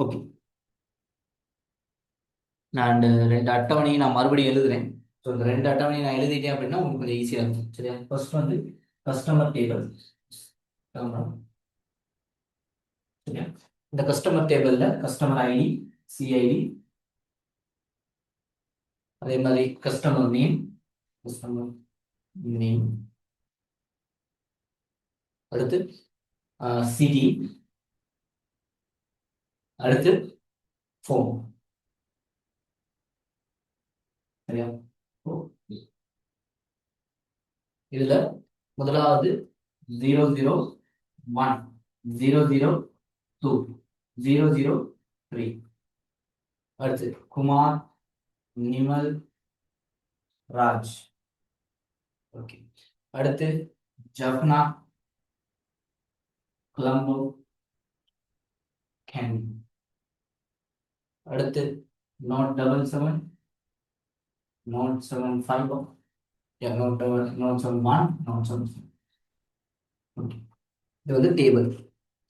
Okay, நான் ரெண்டு அட்டவணையை நான் மறுபடியும் எழுதுறேன். ஸோ இந்த ரெண்டு அட்டவணையை நான் எழுதிட்டேன் அப்படின்னா உங்களுக்கு கொஞ்சம் ஈஸியாக இருக்கும். சரியா? ஃபர்ஸ்ட் வந்து கஸ்டமர் டேபிள். சரியா? இந்த கஸ்டமர் டேபிள்ல கஸ்டமர் ஐடி, சிஐடி, அதே மாதிரி கஸ்டமர் நேம், கஸ்டமர் நேம், அடுத்து சிடி, அடுத்து ஃபோன். சரியா? So, இதுல முதலாவது 001, 002, 003, அடுத்து குமார், நிமல், ராஜ். ஓகே, அடுத்து ஜப்னா, கொலம்போ, கேன். அடுத்து note 77, note 75, note 71, note 75. Okay, இது வந்து டேபிள்.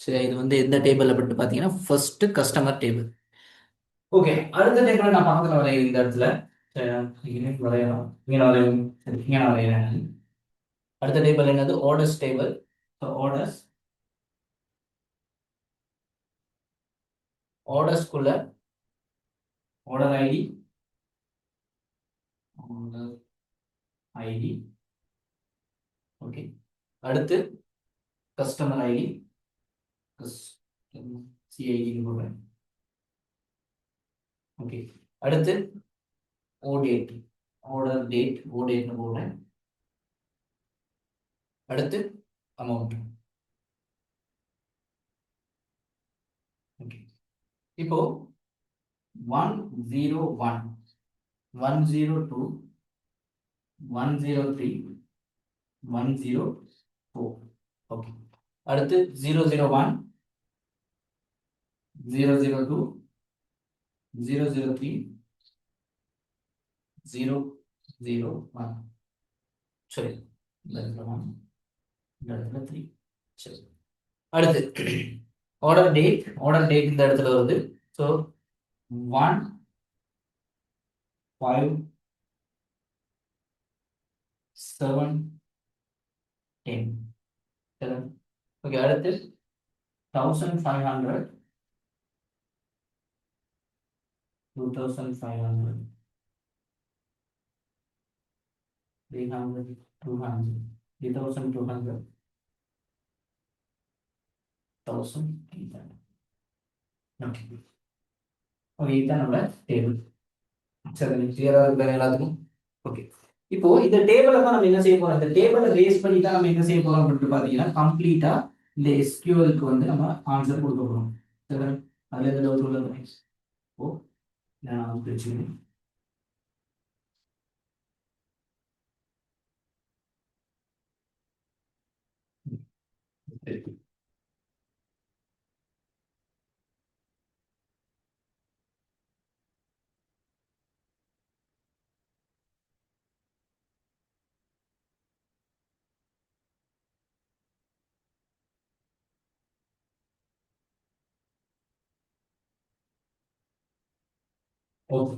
சரி, இது வந்து எந்த டேபிள் அப்படின்னு பார்த்தீங்கன்னா ஃபர்ஸ்ட் கஸ்டமர் டேபிள். ஓகே, அடுத்த டேபிள் நான் பக்கத்தில் வரைய இந்த இடத்துல. சரி, இங்கே வரையலாம், இங்கே வரையும், சரி இங்கே நான் வரைகிறேன். அடுத்த டேபிள் என்னது? Orders table. ஸோ ஆர்டர்ஸ்குள்ள order ID, order ID. Okay, அடுத்து கஸ்டமர் ஐடி, சிஐடி போடுறேன். ஓகே, அடுத்து ஓடேட், ஆர்டர் டேட், ஓடேட்னு போடுறேன். அடுத்து அமௌண்ட். ஓகே, இப்போ 101, 102, 103, 104. ஓகே, அடுத்து 001, 002, 003, 001. சரி, இந்த இடத்துல 1, இந்த இடத்துல 3. சரி, அடுத்து ஆர்டர் டேட். ஆர்டர் டேட் இந்த இடத்துல வருது. ஸோ 1, 5, 7, 10. ஓகே, அடுத்து 1500, 2500, 300, 200, 3200, 1800. ஓகே, ஓகே, இதுதான் நம்ம டேபிள். சரி, கிளியரா இருக்கிற எல்லாத்துக்கும். ஓகே, இப்போ இந்த டேபிளை தான் நம்ம என்ன செய்ய போறோம்? இந்த டேபிளை பேஸ் பண்ணி தான் நம்ம என்ன செய்ய போறோம் அப்படின்னு பார்த்தீங்கன்னா கம்ப்ளீட்டா இந்த எஸ்கியூஎல்க்கு வந்து நம்ம ஆன்சர் கொடுக்க போறோம். சரி, அதுல எந்த டவுட் இல்லை. ஓ, நான் பிரச்சனை. சரி, ஓகே.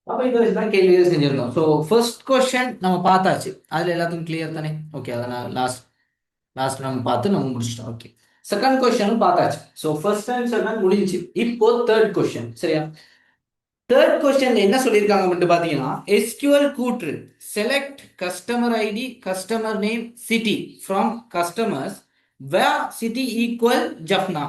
அப்ப இதை வச்சுதான் கேள்விகள் செஞ்சிருந்தோம். ஸோ ஃபர்ஸ்ட் கொஸ்டின் நம்ம பார்த்தாச்சு. அதுல எல்லாத்துக்கும் கிளியர் தானே? ஓகே, அதை நான் லாஸ்ட் நம்ம பார்த்து நம்ம முடிச்சிட்டோம். ஓகே, செகண்ட் கொஸ்டினும் பார்த்தாச்சு. ஸோ ஃபர்ஸ்ட் அண்ட் செகண்ட் முடிஞ்சு. இப்போ தேர்ட் கொஸ்டின். சரியா? தேர்ட் கொஸ்டின் என்ன சொல்லியிருக்காங்க அப்படின்னு பார்த்தீங்கன்னா எஸ்கியூஎல் கூற்று select customer ID, customer name, city from customers where city equal Jaffna.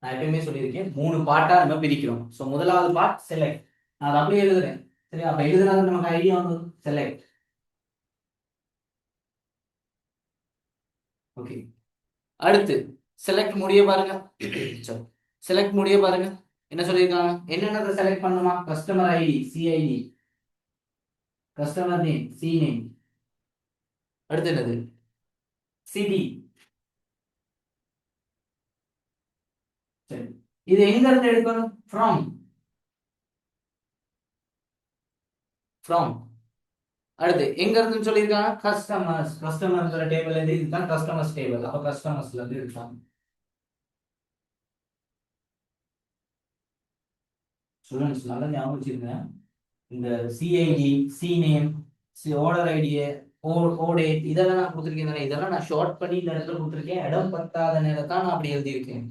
நான் எப்பயுமே சொல்லியிருக்கேன், 3 பார்ட்டா நம்ம பிரிக்கிறோம். ஸோ முதலாவது பார்ட் செலக்ட். நான் அதை அப்படியே எழுதுறேன். சரி, அப்ப எழுதுறது நமக்கு ஐடியா வந்து செலக்ட். ஓகே, அடுத்து செலக்ட் முடிய பாருங்க. சரி, செலக்ட் முடிய பாருங்க. என்ன சொல்லியிருக்காங்க? என்னென்ன செலக்ட் பண்ணுமா? Customer ID, CID, customer name, C name, அடுத்து என்னது? சிடி. சரி, இது எங்க இருந்து எடுக்கணும்? ஃப்ரம். ஃப்ரம். அடுத்து எங்க இருந்து சொல்லியிருக்காங்க? கஸ்டமர்ஸ். கஸ்டமர்ங்கிற டேபிள் எது? இதுதான் கஸ்டமர்ஸ் டேபிள். அப்ப கஸ்டமர்ஸ்ல இருந்து எடுத்தாங்க. ஸ்டூடெண்ட்ஸ் நல்லா ஞாபகம் வச்சிருங்க. இந்த சிஐடி, சிநேம், ஓர்டர் ஐடி, ஓடேட் இதெல்லாம் நான் கொடுத்துருக்கேன். இதெல்லாம் நான் ஷார்ட் பண்ணி இந்த இடத்துல கொடுத்துருக்கேன். இடம் பத்தாத நேரத்தான் நான் அப்படி எழுதியிருக்கேன்.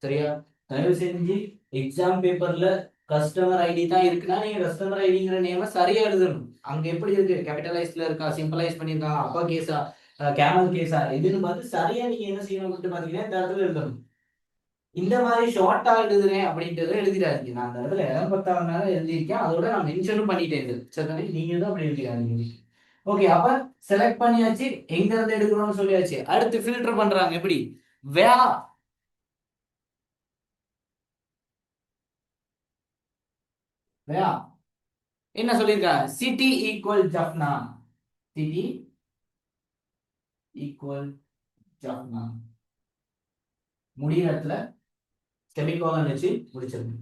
சரியா? தயவு செஞ்சு எக்ஸாம் பேப்பர்ல கஸ்டமர் ஐடி தான் இருக்குன்னா நீங்க கஸ்டமர் ஐடிங்கிற நேம சரியா எழுதணும். அங்க எப்படி இருக்கு, கேபிட்டலைஸ்ல இருக்கா, சிம்பிளைஸ் பண்ணிருக்காங்க, அப்பா கேஸா, கேமல் கேஸா, இதுன்னு பார்த்து சரியா நீங்க என்ன செய்யணும் பாத்தீங்கன்னா இந்த இடத்துல எழுதணும். இந்த மாதிரி ஷார்ட்டா எழுதுறேன் அப்படின்றத எழுதிடாதீங்க. நான் அந்த இடத்துல 210 எழுதியிருக்கேன், அதோட நான் மென்ஷனும் பண்ணிட்டேன். சரி, நீங்க தான் அப்படி எழுதிடாதீங்க. ஓகே, அப்ப செலக்ட் பண்ணியாச்சு, எங்க இருந்து எடுக்கணும்னு சொல்லியாச்சு. அடுத்து ஃபில்டர் பண்றாங்க. எப்படி? வே என்ன சொல்லியிருக்காங்க? City equal Jaffna, city equal Jaffna, முடிகிற இடத்துல செமிகோலன் வச்சு முடிச்சிருங்க.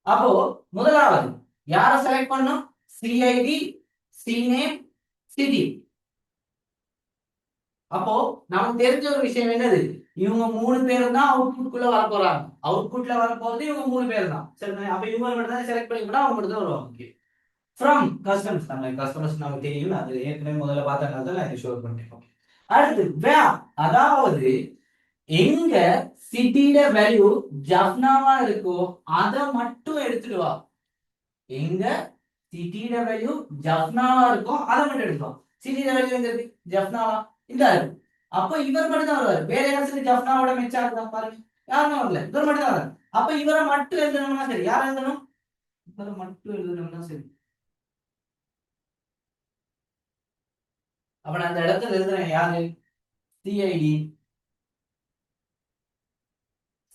அப்போ முதலாவது யார செலக்ட் பண்ணும்? CID, cname, city. அப்போ நமக்கு தெரிஞ்ச ஒரு விஷயம் என்னது? இவங்க 3 பேரும் தான் அவுட்புட்குள்ள வர போறாங்க. அவுட்புட்ல வர போறது இவங்க 3 பேர் தான். சரி, அப்ப இவங்க மட்டும் தான் செலக்ட் பண்ணிக்கணும், அவங்க மட்டும் தான் வருவாங்க. ஃப்ரம் கஸ்டமர்ஸ், நம்ம கஸ்டமர்ஸ் நமக்கு தெரியும், அது ஏற்கனவே முதல்ல பார்த்தனால தான் நான் இதை ஷோ பண்ணிட்டேன். அடுத்து வேர், அதாவது எங்க சிட்டியோட வேல்யூ ஜப்னாவா இருக்கோ அதை மட்டும் எடுத்துட்டு வா. எங்க சிட்டியோட வேல்யூ ஜப்னாவா இருக்கும் அதை மட்டும் எடுத்துவா. சிட்டியோட வேல்யூ எங்க இருக்கு? ஜப்னாவா இந்த இருக்கு. அப்ப இவர் மட்டும் தான் வருவார். வேற யாராச்சும் ஜப்னாவோட மெச்சா இருக்கா பாருங்க, யாருமே வரல, இவர் மட்டும் தான் வராரு. அப்ப இவரை மட்டும் எழுதணும்னா சரி. யார் எழுதணும்? இவரை மட்டும் எழுதணும்னா சரி. அப்ப நான் அந்த இடத்துல எழுதுறேன். யாரு? CID,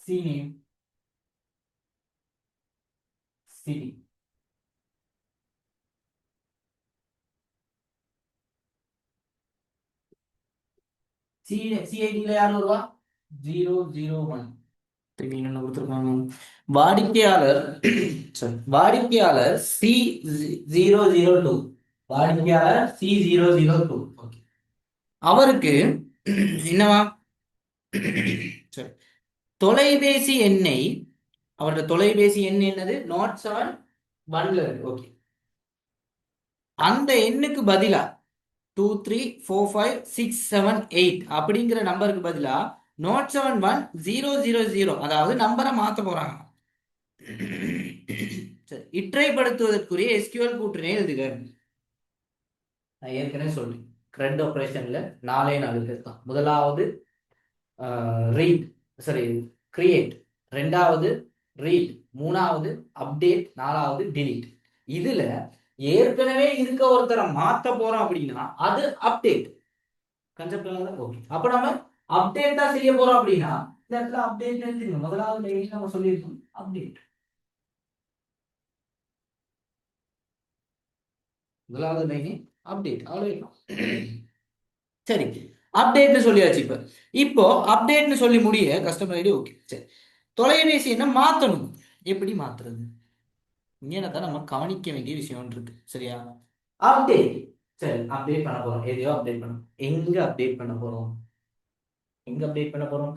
cname, city. சிஐடில யார் வருவா? 001. என்ன கொடுத்துருக்காங்க? வாடிக்கையாளர் வாடிக்கையாளர் C002, வாடிக்கையாளர் C002. அவருக்கு என்னவா? சரி, தொலைபேசி எண்ணை, அவரோட தொலைபேசி எண் என்னது? நாட் 7 இருக்கு. ஓகே, அந்த எண்ணுக்கு பதிலா 234567 அப்படிங்கிற நம்பருக்கு பதிலா நோட் 71000, அதாவது நம்பரை மாத்த போறாங்க. சரி, இற்றைப்படுத்துவதற்குரிய எஸ்கியூஎல் கூற்றினை எழுதுக. நான் ஏற்கனவே சொல்றேன், கிரெட் ஆபரேஷன்ல 4 பேர் தான். முதலாவது ரீட், சரி கிரியேட், ரெண்டாவது ரீட், மூணாவது அப்டேட், நாலாவது டிலீட். இதுல ஏற்கனவே இருக்க ஒருத்தரை மாத்த போறோம் அப்படின்னா அது அப்டேட் கன்செப்ட். ஓகே, அப்ப நம்ம அப்டேட் தான் செய்ய போறோம் அப்படின்னா இந்த இடத்துல அப்டேட் எழுதிருங்க. முதலாவது லைன் நம்ம சொல்லியிருக்கோம் அப்டேட். முதலாவது லைன் அப்டேட், அவ்வளவு. சரி, அப்டேட்னு சொல்லியாச்சு. இப்போ அப்டேட்னு சொல்லி முடிய கஸ்டமர் ஐடி. ஓகே, சரி, தொலைபேசி என்ன மாத்தணும்? எப்படி மாத்துறது? இங்கதான் நம்ம கவனிக்க வேண்டிய விஷயம் இருக்கு. சரியா? அப்டேட். சரி, அப்டேட் பண்ண போறோம். எதையோ அப்டேட் பண்ணணும். எங்க அப்டேட் பண்ண போறோம்? எங்க அப்டேட் பண்ண போறோம்?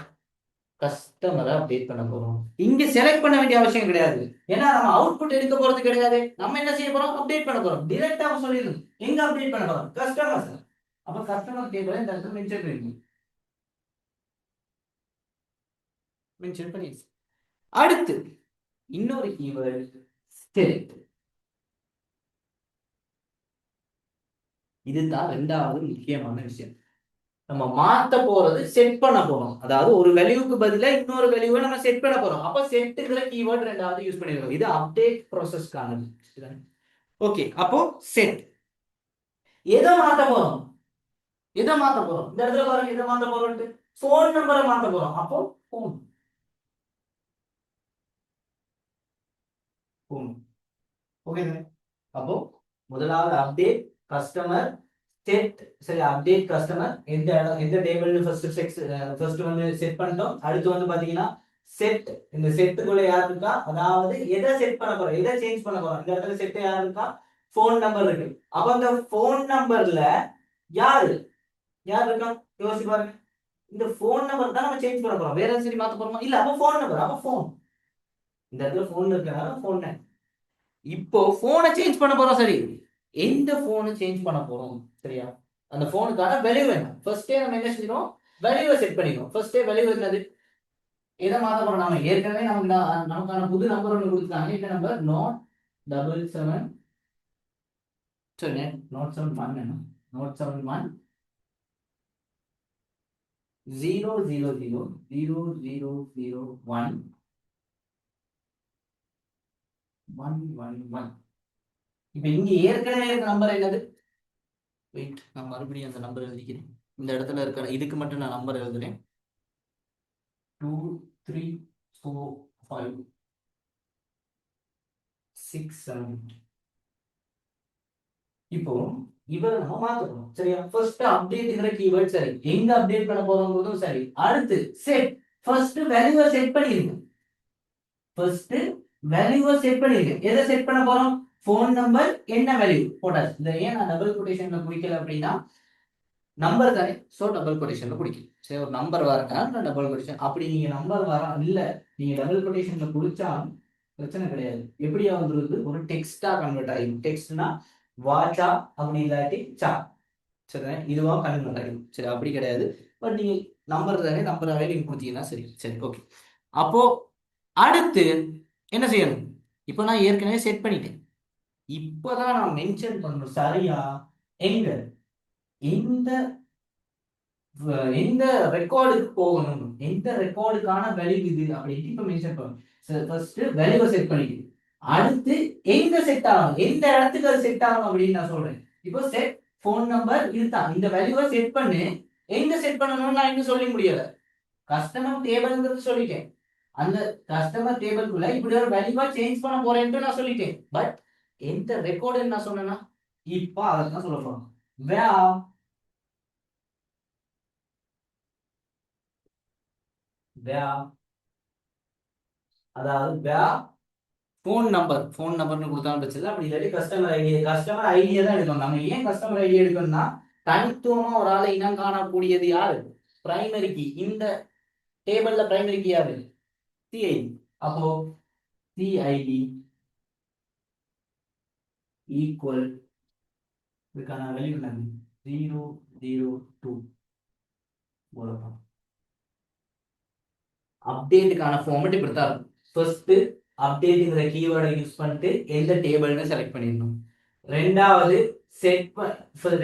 கஸ்டமரை அப்டேட் பண்ண போறோம். இங்க செலக்ட் பண்ண வேண்டிய அவசியம் கிடையாது. ஏன்னா நம்ம அவுட்புட் எடுக்க போறது கிடையாது. நம்ம என்ன செய்ய போறோம்? அப்டேட் பண்ண போறோம். டைரக்டா சொல்லிடணும் எங்க அப்டேட் பண்ண போறோம். கஸ்டமர்ஸ். அப்ப கஸ்டமர் டேபிளை இந்த இடத்துல மென்ஷன் பண்ணிருக்கணும். மென்ஷன் பண்ணிடுச்சு. அடுத்து இன்னொரு கீவேர்டு செட். இதுதான் ரெண்டாவது முக்கியமான விஷயம். நம்ம மாத்த போறது செட் பண்ண போறோம். அதாவது ஒரு வேல்யூக்கு பதிலா இன்னொரு வேல்யூவை நம்ம செட் பண்ண போறோம். அப்ப செட்டுங்கிற கீவேர்ட் ரெண்டாவது யூஸ் பண்ணிருக்கோம். இது அப்டேட் ப்ராசஸ்க்கானது. ஓகே, அப்போ செட். எதை மாத்த போறோம்? எதை மாத்த போறோம்? இந்த இடத்துல பாருங்க, எதை மாத்த போறோம்? போன் நம்பரை மாத்த போறோம். அப்போ போன், போன். ஓகே, அப்போ முதலாவது அப்டேட் கஸ்டமர் செட். சரி, அப்டேட் கஸ்டமர் எந்த எந்த டேபிள்னு ஃபர்ஸ்ட் வந்து செட் பண்ணிட்டோம். அடுத்து வந்து பாத்தீங்கன்னா செட். இந்த செட்டுக்குள்ள யார் இருக்கா? அதாவது எதை செட் பண்ண போறோம், எதை சேஞ்ச் பண்ண போறோம். இந்த இடத்துல செட் யார் இருக்கா? போன் நம்பர் இருக்கு. அப்ப அந்த போன் நம்பர்ல யாரு யார் இருக்கா? யோசிச்சு பாருங்க. இந்த போன் நம்பர் தான் நம்ம சேஞ்ச் பண்ண போறோம். வேற சரி மாத்த போறோமா? இல்ல, அப்ப போன் நம்பர், அப்ப போன். இந்த இடத்துல ஃபோன் இருக்கனால ஃபோன். இப்போ போனை சேஞ்ச் பண்ண போறோம். சரி, எந்த போனை சேஞ்ச் பண்ண போறோம்? சரியா, அந்த போனுக்கான வேல்யூ வேணும். ஃபர்ஸ்டே நம்ம என்ன செஞ்சிடும், வேல்யூவை செட் பண்ணிடும். ஃபர்ஸ்டே வேல்யூ என்னது, எதை மாத்த போறோம்? நாம ஏற்கனவே நமக்கு நமக்கான புது நம்பர் ஒன்று கொடுத்தாங்க. இந்த நம்பர் நோட் 77, சரி நோட் 71 வேணும். நோட் 71 0000001 111. இப்ப இங்க ஏற்கனவே இருக்க நம்பர் என்னது? வெயிட், நான் மறுபடியும் அந்த நம்பர் எழுதிக்கிறேன். இந்த இடத்துல இருக்க இதுக்கு மட்டும் நான் நம்பர் எழுதுறேன். 2 3 4 5 6 7. இப்போ இவரை நம்ம மாத்தணும். சரியா, ஃபர்ஸ்ட் அப்டேட்ங்கிற கீவேர்ட் சரி, எங்க அப்டேட் பண்ண போறோம்ன்றதும் சரி. அடுத்து செட், ஃபர்ஸ்ட் வேல்யூவை செட் பண்ணிருங்க. ஃபர்ஸ்ட் வேல்யூவை செட் பண்ணிருங்க. எதை செட் பண்ண போறோம்? போன் நம்பர் என்ன வேல்யூ போட்டாச்சு. இதை ஏன் நான் டபுள் கொட்டேஷன்ல குறிக்கல அப்படின்னா, நம்பர் தானே, சோ டபுள் கொட்டேஷன்ல குறிக்கும். சரி, ஒரு நம்பர் வரனால டபுள் கொட்டேஷன். அப்படி நீங்க நம்பர் வர இல்ல, நீங்க டபுள் கொட்டேஷன்ல குறிச்சாலும் பிரச்சனை கிடையாது. எப்படியா வந்துருது, ஒரு டெக்ஸ்டா கன்வெர்ட் ஆகிடும். டெக்ஸ்ட்னா வாச்சா அப்படி இல்லாட்டி சா, சரி இதுவா கன்வெர்ட் ஆகிடும். சரி, அப்படி கிடையாது. பட் நீங்க நம்பர் தானே, நம்பராகவே நீங்க கொடுத்தீங்கன்னா சரி. சரி ஓகே. அப்போ அடுத்து என்ன செய்யணும்? இப்போ நான் ஏற்கனவே செட் பண்ணிட்டேன். இப்போதான் நான் மென்ஷன் பண்ணணும். சரியா, எங்க எந்த எந்த ரெக்கார்டுக்கு போகணும், எந்த ரெக்கார்டுக்கான வேல்யூ இது அப்படின்னு இப்ப மென்ஷன் பண்ணணும். ஃபர்ஸ்ட் வேல்யூவை செட் பண்ணிட்டு அடுத்து எங்க செட் ஆகணும், எந்த இடத்துக்கு அது செட் ஆகணும் அப்படின்னு நான் சொல்றேன். இப்போ செட் போன் நம்பர் இதுதான், இந்த வேல்யூவை செட் பண்ணு. எங்க செட் பண்ணணும்னு நான் இன்னும் சொல்ல முடியல. கஸ்டமர் டேபிள்ங்கிறது சொல்லிட்டேன். அந்த கஸ்டமர் டேபிள்குள்ள இப்படி ஒரு வேல்யூவா சேஞ்ச் பண்ண போறேன்ட்டு நான் சொல்லிட்டேன். பட் எந்த ரெக்கார்டுன்னு நான் சொன்னேன்னா இப்போ அதை தான் சொல்ல போறோம். அதாவது ஃபோன் நம்பர்னு கொடுத்தாலும் பிரச்சனை. அப்படி இல்லாட்டி கஸ்டமர் ஐடியா தான் எடுக்கணும். நம்ம ஏன் கஸ்டமர் ஐடியா எடுக்கணும்னா, தனித்துவமா ஒரு ஆளை இனம் காணக்கூடியது யாரு? Primary key. இந்த டேபிள்ல பிரைமரி கீ யாரு? சிஐடி. அப்போ சிஐடி ஈக்குவல், இதுக்கான வேல்யூ என்னது? 002 போடலாம். அப்டேட்டுக்கான ஃபார்மட் இப்படி தான் இருக்கும். ஃபர்ஸ்ட் அப்டேட்டுங்கிற கீவேர்டை யூஸ் பண்ணிட்டு எந்த டேபிள்னு செலக்ட் பண்ணிடணும். ரெண்டாவது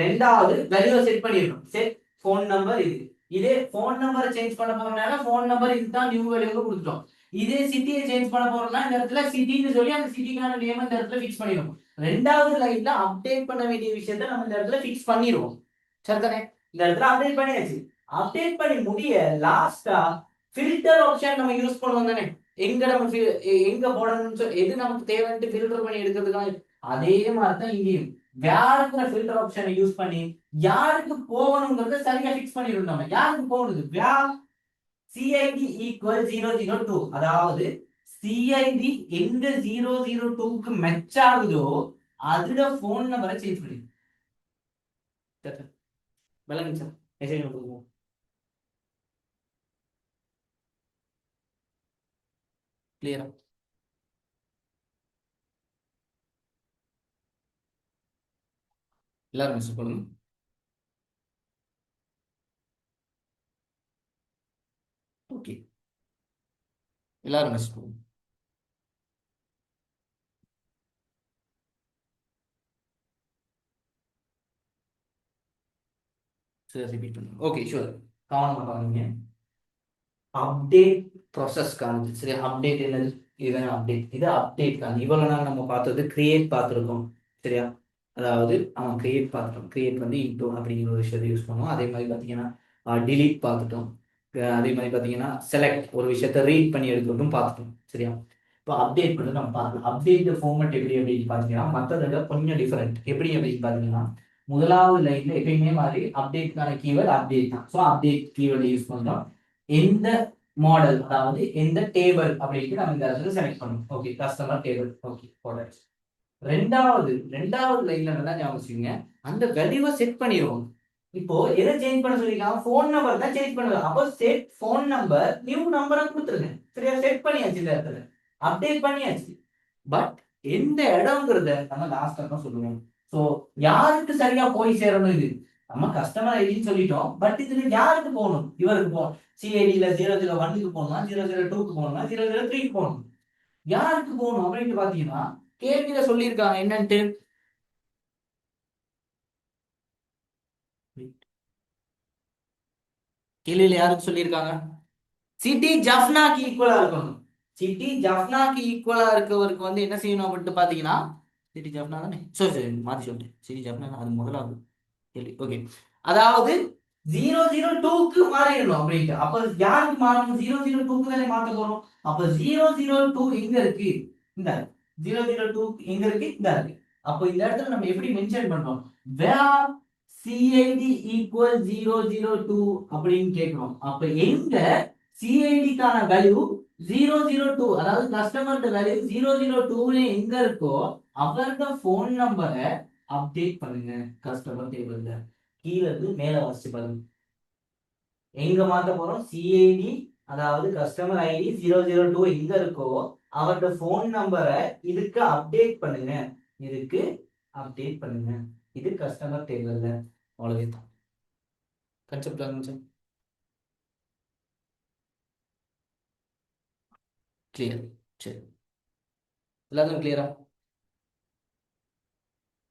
ரெண்டாவது வேல்யூவை செட் பண்ணிடணும். செட் ஃபோன் நம்பர் இது. இதே ஃபோன் நம்பரை சேஞ்ச் பண்ண போறதுனால ஃபோன் நம்பர் இதுதான் நியூ வேல்யூக்கு கொடுத்துட்டோம். இதே சிட்டியை சேஞ்ச் பண்ண போறோம்னா இந்த இடத்துல சிட்டின்னு சொல்லி அந்த சிட்டிக்கான நேம் இந்த இடத்துல ஃபிக்ஸ் பண்ணிடுவோம். ரெண்டாவது லைன்ல அப்டேட் பண்ண வேண்டிய விஷயத்த நம்ம இந்த இடத்துல ஃபிக்ஸ் பண்ணிடுவோம். சரிதானே? இந்த இடத்துல அப்டேட் பண்ணியாச்சு. அப்டேட் பண்ணி முடிய லாஸ்டா ஃபில்டர் ஆப்ஷன் நம்ம யூஸ் பண்ணுவோம் தானே. எங்க நம்ம எங்க போடணும்னு எது நமக்கு தேவைன்னு ஃபில்டர் பண்ணி எடுக்கிறதுக்காக அதே மாதிரி தான் இங்கேயும் வேற ஃபில்டர் ஆப்ஷனை யூஸ் பண்ணி யாருக்கு போகணுங்கிறத சரியா ஃபிக்ஸ் பண்ணிருந்தோம். யாருக்கு போகணுது? CID equal 002. அதாவது சிஐடி எங்க 002க்கு மெச் ஆகுதோ அதுல போன் நம்பரை சேஞ்ச் பண்ணி விளங்குச்சா? மெசேஜ் கொடுப்போம். கிளியரா? எல்லாரும் மெசேஜ் பண்ணுங்க. ஓகே, எல்லாரும் மெசேஜ் பண்ணுங்க. சரி, ரிப்பீட் பண்ணுங்க. Okay, sure. கவனமா பாருங்க. அப்டேட் ப்ராசஸ் காணுது. சரி, அப்டேட் என்னது? இதுதான் அப்டேட். இது அப்டேட் தான். இவ்வளவு நாள் நம்ம பார்த்தது கிரியேட் பார்த்துருக்கோம். சரியா, அதாவது அவன் கிரியேட் பார்த்துட்டோம். கிரியேட் வந்து இன்டோ அப்படிங்கிற ஒரு விஷயத்தை யூஸ் பண்ணுவோம். அதே மாதிரி பார்த்தீங்கன்னா டிலீட் பார்த்துட்டோம். அதே மாதிரி பார்த்தீங்கன்னா செலக்ட், ஒரு விஷயத்த ரீட் பண்ணி எடுக்கிறதும் பார்த்துட்டோம். சரியா, இப்போ அப்டேட் பண்ணி நம்ம பார்க்கலாம். அப்டேட் ஃபார்மட் எப்படி அப்படின்னு பார்த்தீங்கன்னா மற்றதை விட கொஞ்சம் டிஃபரெண்ட். எப்படி அப்படின்னு பார்த்தீங்கன்னா முதலாவது லைன்ல எப்பயுமே மாதிரி அப்டேட்கான கீவேர்ட் அப்டேட் தான். ஸோ அப்டேட் கீவேர்டு யூஸ் பண்றோம். எந்த மாடல், அதாவது எந்த டேபிள் அப்படின்னு நம்ம இந்த இடத்துல செலக்ட் பண்ணணும். Okay, customer table. Okay, products. ரெண்டாவது லைன்ல நல்லா ஞாபகம் வச்சுக்கோங்க, அந்த வேல்யூவை செட் பண்ணிடுவோம். இப்போ எதை சேஞ்ச் பண்ண சொல்லிருக்காங்க? ஃபோன் நம்பர் தான் சேஞ்ச் பண்ணுது. அப்போ செட் ஃபோன் நம்பர் நியூ நம்பரை கொடுத்துருங்க. சரியா, செட் பண்ணியாச்சு இந்த இடத்துல. அப்டேட் பண்ணியாச்சு. பட் எந்த இடம்ங்கிறத நம்ம லாஸ்டா தான் சொல்லுவோம். ஸோ யாருக்கு சரியா போய் சேரணும் இது? நம்ம கஸ்டமர் ஐடின்னு சொல்லிட்டோம். பட் இதுல யாருக்கு போகணும்? இவருக்கு போகணும். சிஐடியில 001க்கு போகணுமா, 002க்கு போகணுமா, 003க்கு போகணும்? யாருக்கு போகணும் அப்படின்னு பாத்தீங்கன்னா கேள்வியில சொல்லியிருக்காங்க என்னன்ட்டு. கேள்வியில யாருக்கு சொல்லியிருக்காங்க? சிட்டி ஜஃப்னாக்கு ஈக்குவலா இருக்கணும். சிட்டி ஜஃப்னாக்கு ஈக்குவலா இருக்கவருக்கு வந்து என்ன செய்யணும் அப்படின்ட்டு பாத்தீங்கன்னா, சிட்டி ஜஃப்னா தானே, சரி சரி மாத்தி சொல்லிட்டேன். சிட்டி ஜஃப்னா அது முதலாவது கேள்வி. ஓகே, அதாவது 002க்கு மாறிடணும் அப்படின்ட்டு. அப்ப யாருக்கு மாறணும்? 002க்கு தானே மாத்த போறோம். அப்ப 002 எங்க இருக்கு? இந்த 002 எங்க இருக்கு? இந்த இருக்கு. அப்ப இந்த இடத்துல நம்ம எப்படி மென்ஷன் பண்றோம்? where CID equal 002 அப்படின்னு கேட்கிறோம். அப்ப எங்க சிஐடிக்கான வேல்யூ 002, அதாவது கஸ்டமர்ட வேல்யூ 002 எங்க இருக்கோ அவரோட போன் நம்பரை அப்டேட் பண்ணுங்க கஸ்டமர் டேபிள்ல. கீழ இருந்து மேல வாசிச்சு பாருங்க. எங்க மாத்த போறோம்? சிஐடி, அதாவது கஸ்டமர் ஐடி 002 எங்க இருக்கோ அவரோட போன் நம்பரை இதுக்கு அப்டேட் பண்ணுங்க. இதுக்கு அப்டேட் பண்ணுங்க. இது கஸ்டமர் டேபிள்ல. அவ்வளவுதான் கான்செப்ட். கிளியர். சரி, எல்லாரும் கிளியரா?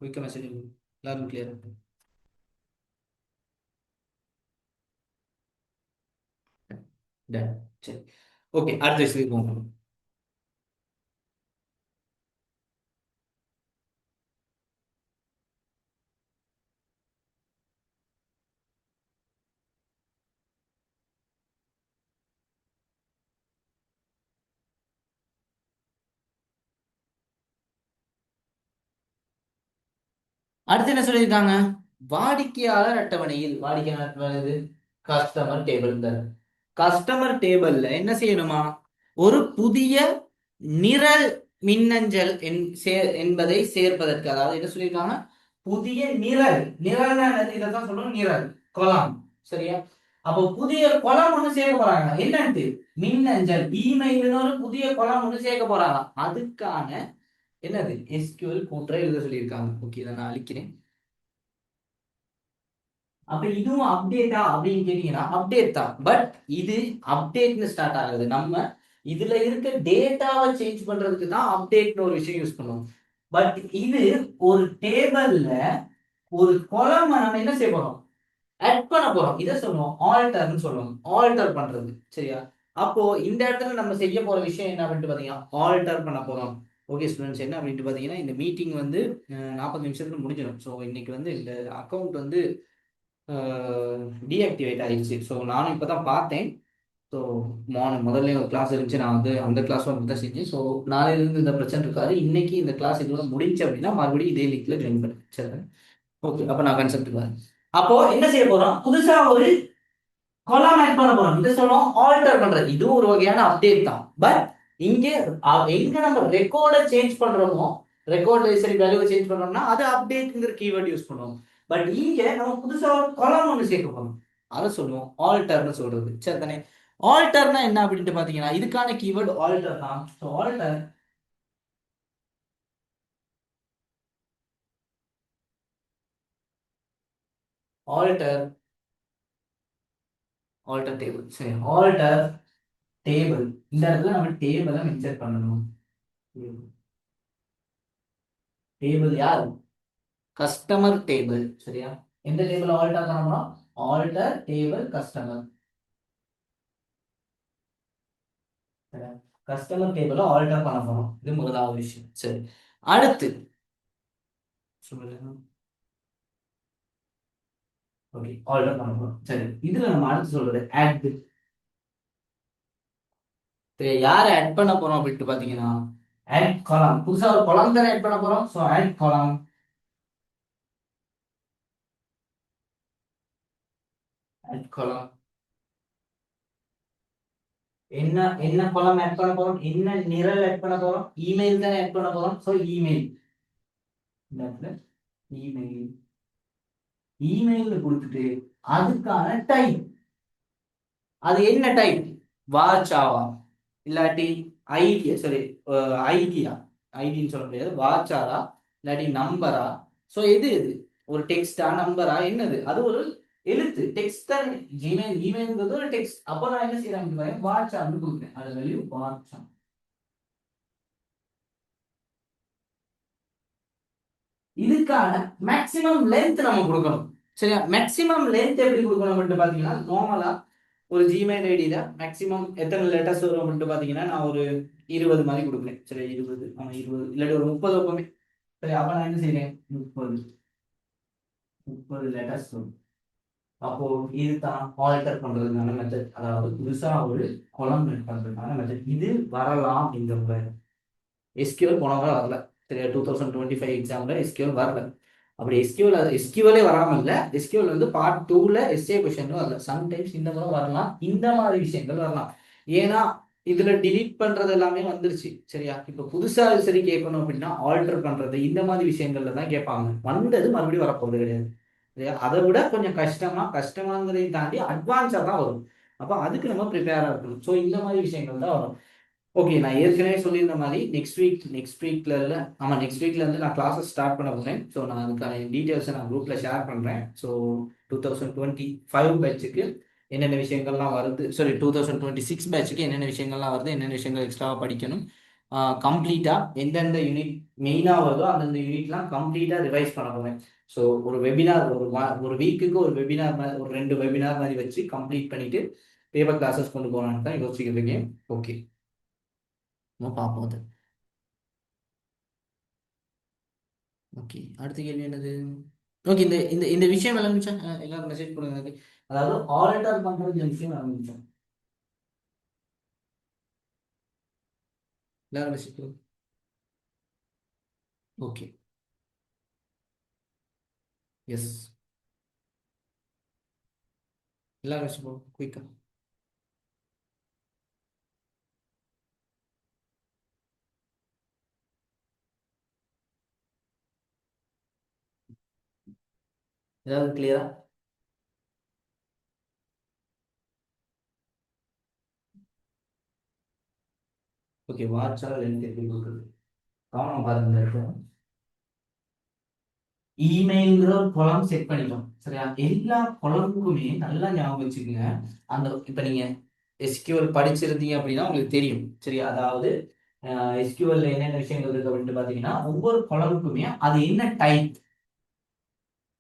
குயிக்க மெசேஜ் எல்லாரும் கிளியரா? டன். சரி, ஓகே, அடுத்த விஷயத்துக்கு போகணும். அடுத்து என்ன சொல்லியிருக்காங்க? வாடிக்கையாளர் அட்டவணையில். வாடிக்கையாளர் அட்டவணை இது கஸ்டமர் டேபிள். கஸ்டமர் டேபிள்ல என்ன செய்யணுமா? ஒரு புதிய நிரல் மின்னஞ்சல் என்பதை சேர்ப்பதற்கு, அதாவது என்ன சொல்லியிருக்காங்க? புதிய நிரல். நிரல் இதான் சொல்லணும். நிரல் கொலாம். சரியா? அப்போ புதிய கொலம் ஒண்ணு சேர்க்க போறாங்க. என்னன்ட்டு? மின்னஞ்சல், இமெயில்னு ஒரு புதிய கொலம் ஒண்ணு சேர்க்க போறாங்க. அதுக்கான என்னது? எஸ்கியூஎல் கூற்றை எழுத சொல்லியிருக்காங்க. ஓகே, இதை நான் அழிக்கிறேன். அப்ப இதுவும் அப்டேட்டா அப்படின்னு கேட்டீங்கன்னா அப்டேட் தான். பட் இது அப்டேட்னு ஸ்டார்ட் ஆகுது. நம்ம இதுல இருக்க டேட்டாவை சேஞ்ச் பண்றதுக்கு தான் அப்டேட்னு ஒரு விஷயம் யூஸ் பண்ணுவோம். பட் இது ஒரு டேபிள்ல ஒரு கொலமை நம்ம என்ன செய்ய போறோம்? ஆட் பண்ண போறோம். இதை சொல்லுவோம் ஆல்டர்னு சொல்லுவோம். ஆல்டர் பண்றது. சரியா? அப்போ இந்த இடத்துல நம்ம செய்ய போற விஷயம் என்ன அப்படின்ட்டு பாத்தீங்கன்னா ஆல்டர் பண்ண போறோம். ஓகே ஸ்டூடெண்ட்ஸ், என்ன அப்படின்ட்டு பாத்தீங்கன்னா இந்த மீட்டிங் வந்து 40 நிமிஷத்துல முடிஞ்சிடும். ஸோ இன்னைக்கு வந்து இந்த அக்கௌண்ட் வந்து டீஆக்டிவேட் ஆயிடுச்சு. ஸோ நானும் இப்போ தான் பார்த்தேன். ஸோ முதல்ல ஒரு கிளாஸ் இருந்துச்சு, நான் வந்து அந்த கிளாஸ் வந்து தான் செஞ்சேன். ஸோ நாளையிலிருந்து இந்த பிரச்சனை இருக்காது. இன்னைக்கு இந்த கிளாஸ் இதோட முடிஞ்சு அப்படின்னா மறுபடியும் இதே லிங்க்ல ஜாயின் பண்ணேன். சரி, ஓகே. அப்போ நான் கன்செப்ட் வரேன். அப்போ என்ன செய்ய போறோம்? புதுசா ஒரு கொலாம் ஆட் பண்ண போறோம். இதை சொல்லுவோம் ஆல்டர் பண்றது. இதுவும் ஒரு வகையான அப்டேட் தான். பட் இங்க எங்க நம்ம ரெக்கார்டை சேஞ்ச் பண்றோமோ, ரெக்கார்ட்ல சரி வேல்யூவை சேஞ்ச் பண்றோம்னா அது அப்டேட்ங்கிற கீவேர்ட் யூஸ் பண்ணுவோம். பட் இங்க நம்ம புதுசா ஒரு கொலம் ஒன்று சேர்க்க போறோம். அதை சொல்லுவோம் ஆல்டர்னு சொல்றது. சரி தானே? ஆல்டர்னா என்ன அப்படின்ட்டு பாத்தீங்கன்னா இதுக்கான கீவேர்டு ஆல்டர் தான். Alter alter alter table. சரி, ஆல்டர் டேபிள். இந்த இடத்துல நம்ம டேபிளை மென்ஷன் பண்ணணும். டேபிள் யார்? Customer table. சரியா? எந்த டேபிள் ஆல்டர் பண்ணணும்? Alter table customer. கஸ்டமர் டேபிள ஆல்டர் பண்ண போறோம். இது முதலாவது விஷயம். சரி, அடுத்து சொல்லுங்க. ஓகே, ஆல்டர் பண்ண போறோம். சரி, இதுல நம்ம அடுத்து சொல்றது ஆட். சரி, யாரை ஆட் பண்ண போறோம் அப்படின்ட்டு பாத்தீங்கன்னா ஆட் காலம். புதுசா ஒரு காலம் தானே ஆட் பண்ண போறோம். ஸோ ஆட் காலம். ஆட் காலம். என்ன என்ன காலம் ஆட் பண்ண போறோம்? என்ன நிரல் ஆட் பண்ண போறோம்? இமெயில் தானே ஆட் பண்ண போறோம். So email. இந்த இடத்துல இமெயில். இமெயில் கொடுத்துட்டு அதுக்கான டைப். அது என்ன டைப்? வார் ஜாவா இல்லாட்டி ஐடியா, சாரி, ஐடியா, ஐடின்னு சொல்ல முடியாது, வாட்சாரா இல்லாட்டி நம்பரா? ஸோ எது எது ஒரு டெக்ஸ்டா நம்பரா என்னது? அது ஒரு எழுத்து டெக்ஸ்ட் தான். ஜிமெயில் இமெயில்ங்கிறது ஒரு டெக்ஸ்ட். அப்போ நான் என்ன செய்யறேன், வாட்சான்னு கொடுக்குறேன். அது வேல்யூ வாட்சா. இதுக்கான மேக்ஸிமம் லென்த் நம்ம கொடுக்கணும். சரியா? மேக்ஸிமம் லென்த் எப்படி கொடுக்கணும் பாத்தீங்கன்னா, நார்மலா ஒரு ஜிமெயில் ஐடியில மேக்ஸிமம் எத்தனை லெட்டர்ஸ் வரும் பாத்தீங்கன்னா, நான் ஒரு 20 மாதிரி கொடுக்குறேன். சரி, 20, 20 இல்லாட்டி ஒரு 30 வைப்போமே. சரி, அப்ப நான் என்ன செய்றேன், 30 லெட்டர்ஸ் வரும். அப்போ இதுதான் ஆல்டர் பண்றதுக்கான மெத்தட். அதாவது புதுசா ஒரு கொலம் பண்றதுக்கான மெத்தட். இது வரலாம் இந்த எஸ்கியூஎல் போன வாரம் வரல. சரியா? 2025 எக்ஸாம்ல எஸ்கியூஎல் வரல. அப்படி எஸ்கியூஎல்லே வராம இல்ல, எஸ்கியூஎல் வந்து பார்ட் 2ல எஸ்ஏ கொஸ்டின் வரல. சம்டைம்ஸ் இந்த மாதிரி வரலாம், இந்த மாதிரி விஷயங்கள் வரலாம். ஏன்னா இதுல டிலீட் பண்றது எல்லாமே வந்துருச்சு. சரியா? இப்ப புதுசா சரி கேட்கணும் அப்படின்னா ஆல்டர் பண்றது இந்த மாதிரி விஷயங்கள்ல தான் கேட்பாங்க. வந்தது மறுபடியும் வரப்போறது கிடையாது. சரியா? அதை விட கொஞ்சம் கஷ்டமாங்கிறதையும் தாண்டி அட்வான்ஸா தான் வரும். அப்ப அதுக்கு நம்ம ப்ரிப்பேரா இருக்கணும். ஸோ இந்த மாதிரி விஷயங்கள் தான் வரும். ஓகே, நான் ஏற்கனவே சொல்லியிருந்த மாதிரி நெக்ஸ்ட் வீக்ல இருந்து நான் கிளாஸஸ் ஸ்டார்ட் பண்ண போறேன். ஸோ நான் அதுக்கான டீட்டெயில்ஸை நான் குரூப்ல ஷேர் பண்றேன். ஸோ 2025 பேட்சுக்கு என்னென்ன விஷயங்கள்லாம் வருது, சாரி 2026 பேட்சுக்கு என்னென்ன விஷயங்கள்லாம் வருது, என்னென்ன விஷயங்கள் எக்ஸ்ட்ராவா படிக்கணும், கம்ப்ளீட்டா எந்தெந்த யூனிட் மெயினா வருதோ அந்தந்த யூனிட்லாம் கம்ப்ளீட்டா ரிவைஸ் பண்ண போறேன். ஸோ ஒரு வெபினார், ஒரு வீக்குக்கு ஒரு வெபினார் மாதிரி, ஒரு 2 வெபினார் மாதிரி வச்சு கம்ப்ளீட் பண்ணிட்டு பேப்பர் கிளாஸஸ் கொண்டு போகலான்னு தான் யோசிச்சுட்டு இருக்கேன். ஓகே, நம்ம பார்ப்போம் அது. ஓகே, அடுத்த கேள்வி என்னது? ஓகே, இந்த இந்த இந்த விஷயம் விளங்குச்சா? எல்லாரும் மெசேஜ் பண்ணுங்க எனக்கு. அதாவது ஆல்டர் பண்றது இந்த விஷயம் விளங்குச்சா? எல்லாரும் மெசேஜ் பண்ணுங்க. ஓகே, எஸ், எல்லாரும் மெசேஜ் பண்ணுங்க குயிக்கா. ஏதாவது கிளியரா? ஓகே, வாட்ஸ்அப் லென்த் எப்படி கொடுக்குறது? கவனம் பாருங்க இந்த இடத்துல. இமெயில்ங்கிற ஒரு கொலம் செட் பண்ணிட்டோம். சரியா? எல்லா கொலமுக்குமே நல்லா ஞாபகம் வச்சுக்கோங்க. அந்த இப்ப நீங்க எஸ்கியூஎல் படிச்சிருந்தீங்க அப்படின்னா உங்களுக்கு தெரியும். சரியா? அதாவது எஸ்கியூஎல்ல என்னென்ன விஷயங்கள் இருக்கு அப்படின்ட்டு பாத்தீங்கன்னா, ஒவ்வொரு கொலமுக்குமே அது என்ன டைப்,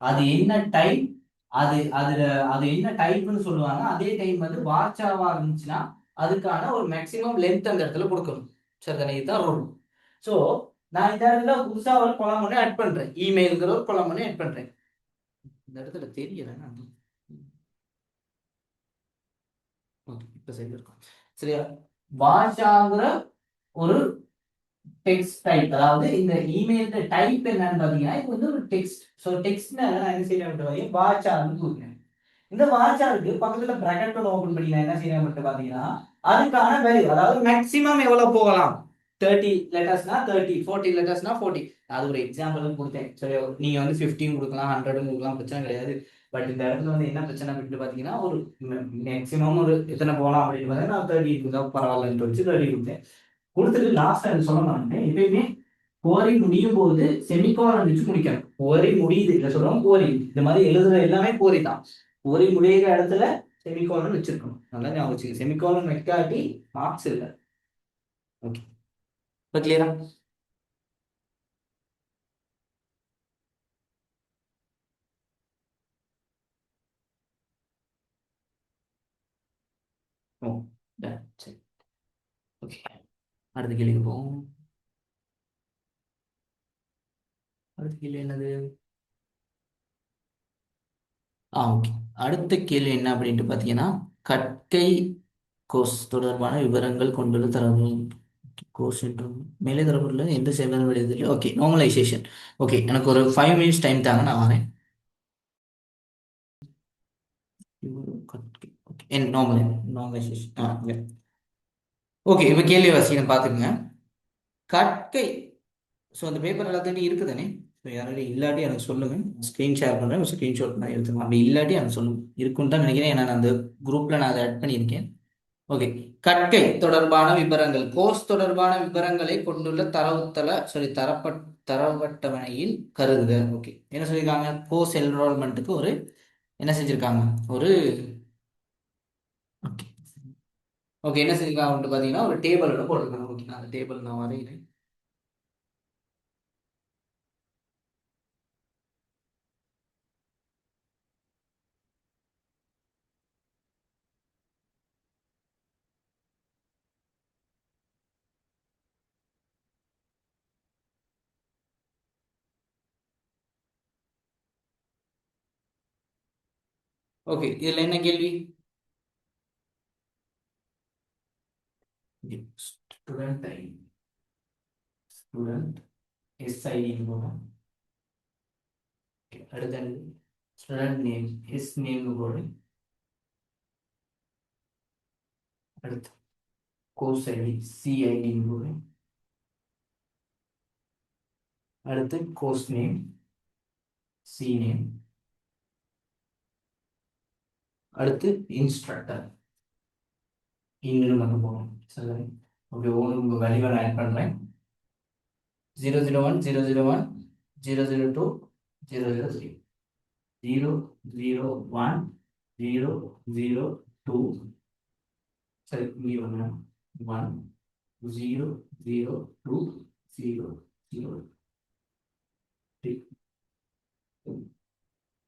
அது என்ன டைப், அதுல அது என்ன டைப்னு சொல்லுவாங்க. அதே டைம் வந்து வாட்சாவா இருந்துச்சுன்னா அதுக்கான ஒரு மேக்சிமம் லென்த் அந்த இடத்துல கொடுக்கணும். சரிதானே? இதுதான் ரூல். ஸோ நான் இந்த இடத்துல புதுசா ஒரு கொலம் ஒன்று ஆட் பண்றேன். இமெயில்ங்கிற ஒரு கொலம் ஒன்று ஆட் பண்றேன். இந்த இடத்துல தெரியல. ஓகே, இப்ப சரி இருக்கும். சரியா? பாஷாங்கிற ஒரு டெக்ஸ்ட் டைப், அதாவது இந்த இமெயில் டைப் என்னன்னு பாத்தீங்கன்னா இது வந்து ஒரு டெக்ஸ்ட். ஸோ டெக்ஸ்ட்னா நான் என்ன செய்யறேன், பாஷான்னு கொடுக்குறேன். இந்த வாட்சாருக்கு பக்கத்துல பிராக்கெட் ஓபன் பண்ணி நான் என்ன செய்யறேன் பாத்தீங்கன்னா அதுக்கான வேல்யூ, அதாவது மேக்ஸிமம் எவ்வளவு போகலாம். 30 லெட்டர்ஸ்னா 30, 40 லெட்டர்ஸ்னா 40. அது ஒரு எக்ஸாம்பிள் கொடுத்தேன். சரி, நீங்க வந்து 15 கொடுக்கலாம், 100 கொடுக்கலாம், பிரச்சனை கிடையாது. பட் இந்த இடத்துல வந்து என்ன பிரச்சனை அப்படின்னு பாத்தீங்கன்னா, ஒரு மேக்ஸிமம் ஒரு எத்தனை போகலாம் அப்படின்னு பார்த்தீங்கன்னா நான் 30 இருந்தா பரவாயில்லன்னு வச்சு 30 கொடுத்தேன். கொடுத்துட்டு லாஸ்ட் அது சொல்ல மாட்டேன். எப்பயுமே கோரி முடியும் போது செமிகோலன் வச்சு முடிக்கணும். கோரி முடியுது இல்ல சொல்றோம், கோரி இந்த மாதிரி எழுதுற எல்லாமே கோரி தான். கோரி முடியிற இடத்துல செமிகோலன் வச்சிருக்கணும். நல்லா ஞாபகம் வச்சுக்க. செமிகோலன் வைக்காட்டி மார்க்ஸ் இல்லை. ஓகே, இப்போ கிளியரா? ஓ, done. சரி, ஓகே, அடுத்த கேள்விக்கு போவோம். அடுத்த கேள்வி என்னது? ஓகே, அடுத்த கேள்வி என்ன அப்படின்ட்டு பார்த்தீங்கன்னா, கற்கை கோர்ஸ் தொடர்பான விவரங்கள் கொண்டுள்ள தரவு. கோர்ஸ் என்றும் மேலே தரப்பட்டுள்ள எந்த செயலும் விடுதலை. Okay, normalisation. ஓகே, எனக்கு ஒரு 5 மினிட்ஸ் டைம் தாங்க, நான் வரேன். Okay, normalisation. ஓகே, இப்போ கேள்வி வாசிக்கிறேன் பார்த்துக்குங்க. கற்கை. ஸோ அந்த பேப்பர் எல்லாத்தையும் இருக்குதானே? ஸோ யாராவது இல்லாட்டி எனக்கு சொல்லுங்க. ஸ்க்ரீன் ஷேர் பண்ணுறேன், ஸ்க்ரீன்ஷாட் நான் எடுத்துக்கலாம். அப்படி இல்லாட்டி எனக்கு சொல்லுங்க. இருக்குன்னு தான் நினைக்கிறேன். ஏன்னா நான் அந்த குரூப்பில் நான் அதை ஆட் பண்ணியிருக்கேன். ஓகே. கற்கை தொடர்பான விவரங்கள், கோர்ஸ் தொடர்பான விவரங்களை கொண்டுள்ள தரவட்டவணையில் கருதுக. ஓகே, என்ன சொல்லியிருக்காங்க? கோர்ஸ் என்ரோல்மெண்ட்டுக்கு ஒரு என்ன செஞ்சிருக்காங்க? ஒரு ஓகே ஓகே என்ன செஞ்சிருக்காங்க பார்த்தீங்கன்னா ஒரு டேபிள் ஒன்று போட்டிருக்காங்க. ஓகே, நான் அந்த டேபிள் நான் வரைகிறேன். ஓகே, இதுல என்ன கேள்வி? ஸ்டூடெண்ட் ஐடி, ஸ்டூடெண்ட் எஸ்ஐடி போடும். அடுத்தது ஸ்டூடெண்ட் நேம், எஸ் நேம் போடு. அடுத்து கோர்ஸ் ஐடி, சிஐடி போடு. அடுத்து கோர்ஸ் நேம், சி நேம். அடுத்து இன்ஸ்ட்ரக்டர், இன்னும் வந்து போகணும். சரி, ஓகே, உங்களுக்கு வேல்யூவை நான் ஆட் பண்ணுறேன். 001 001 002 003 001 002. சரி, இங்கே ஒன்று 1 002 003.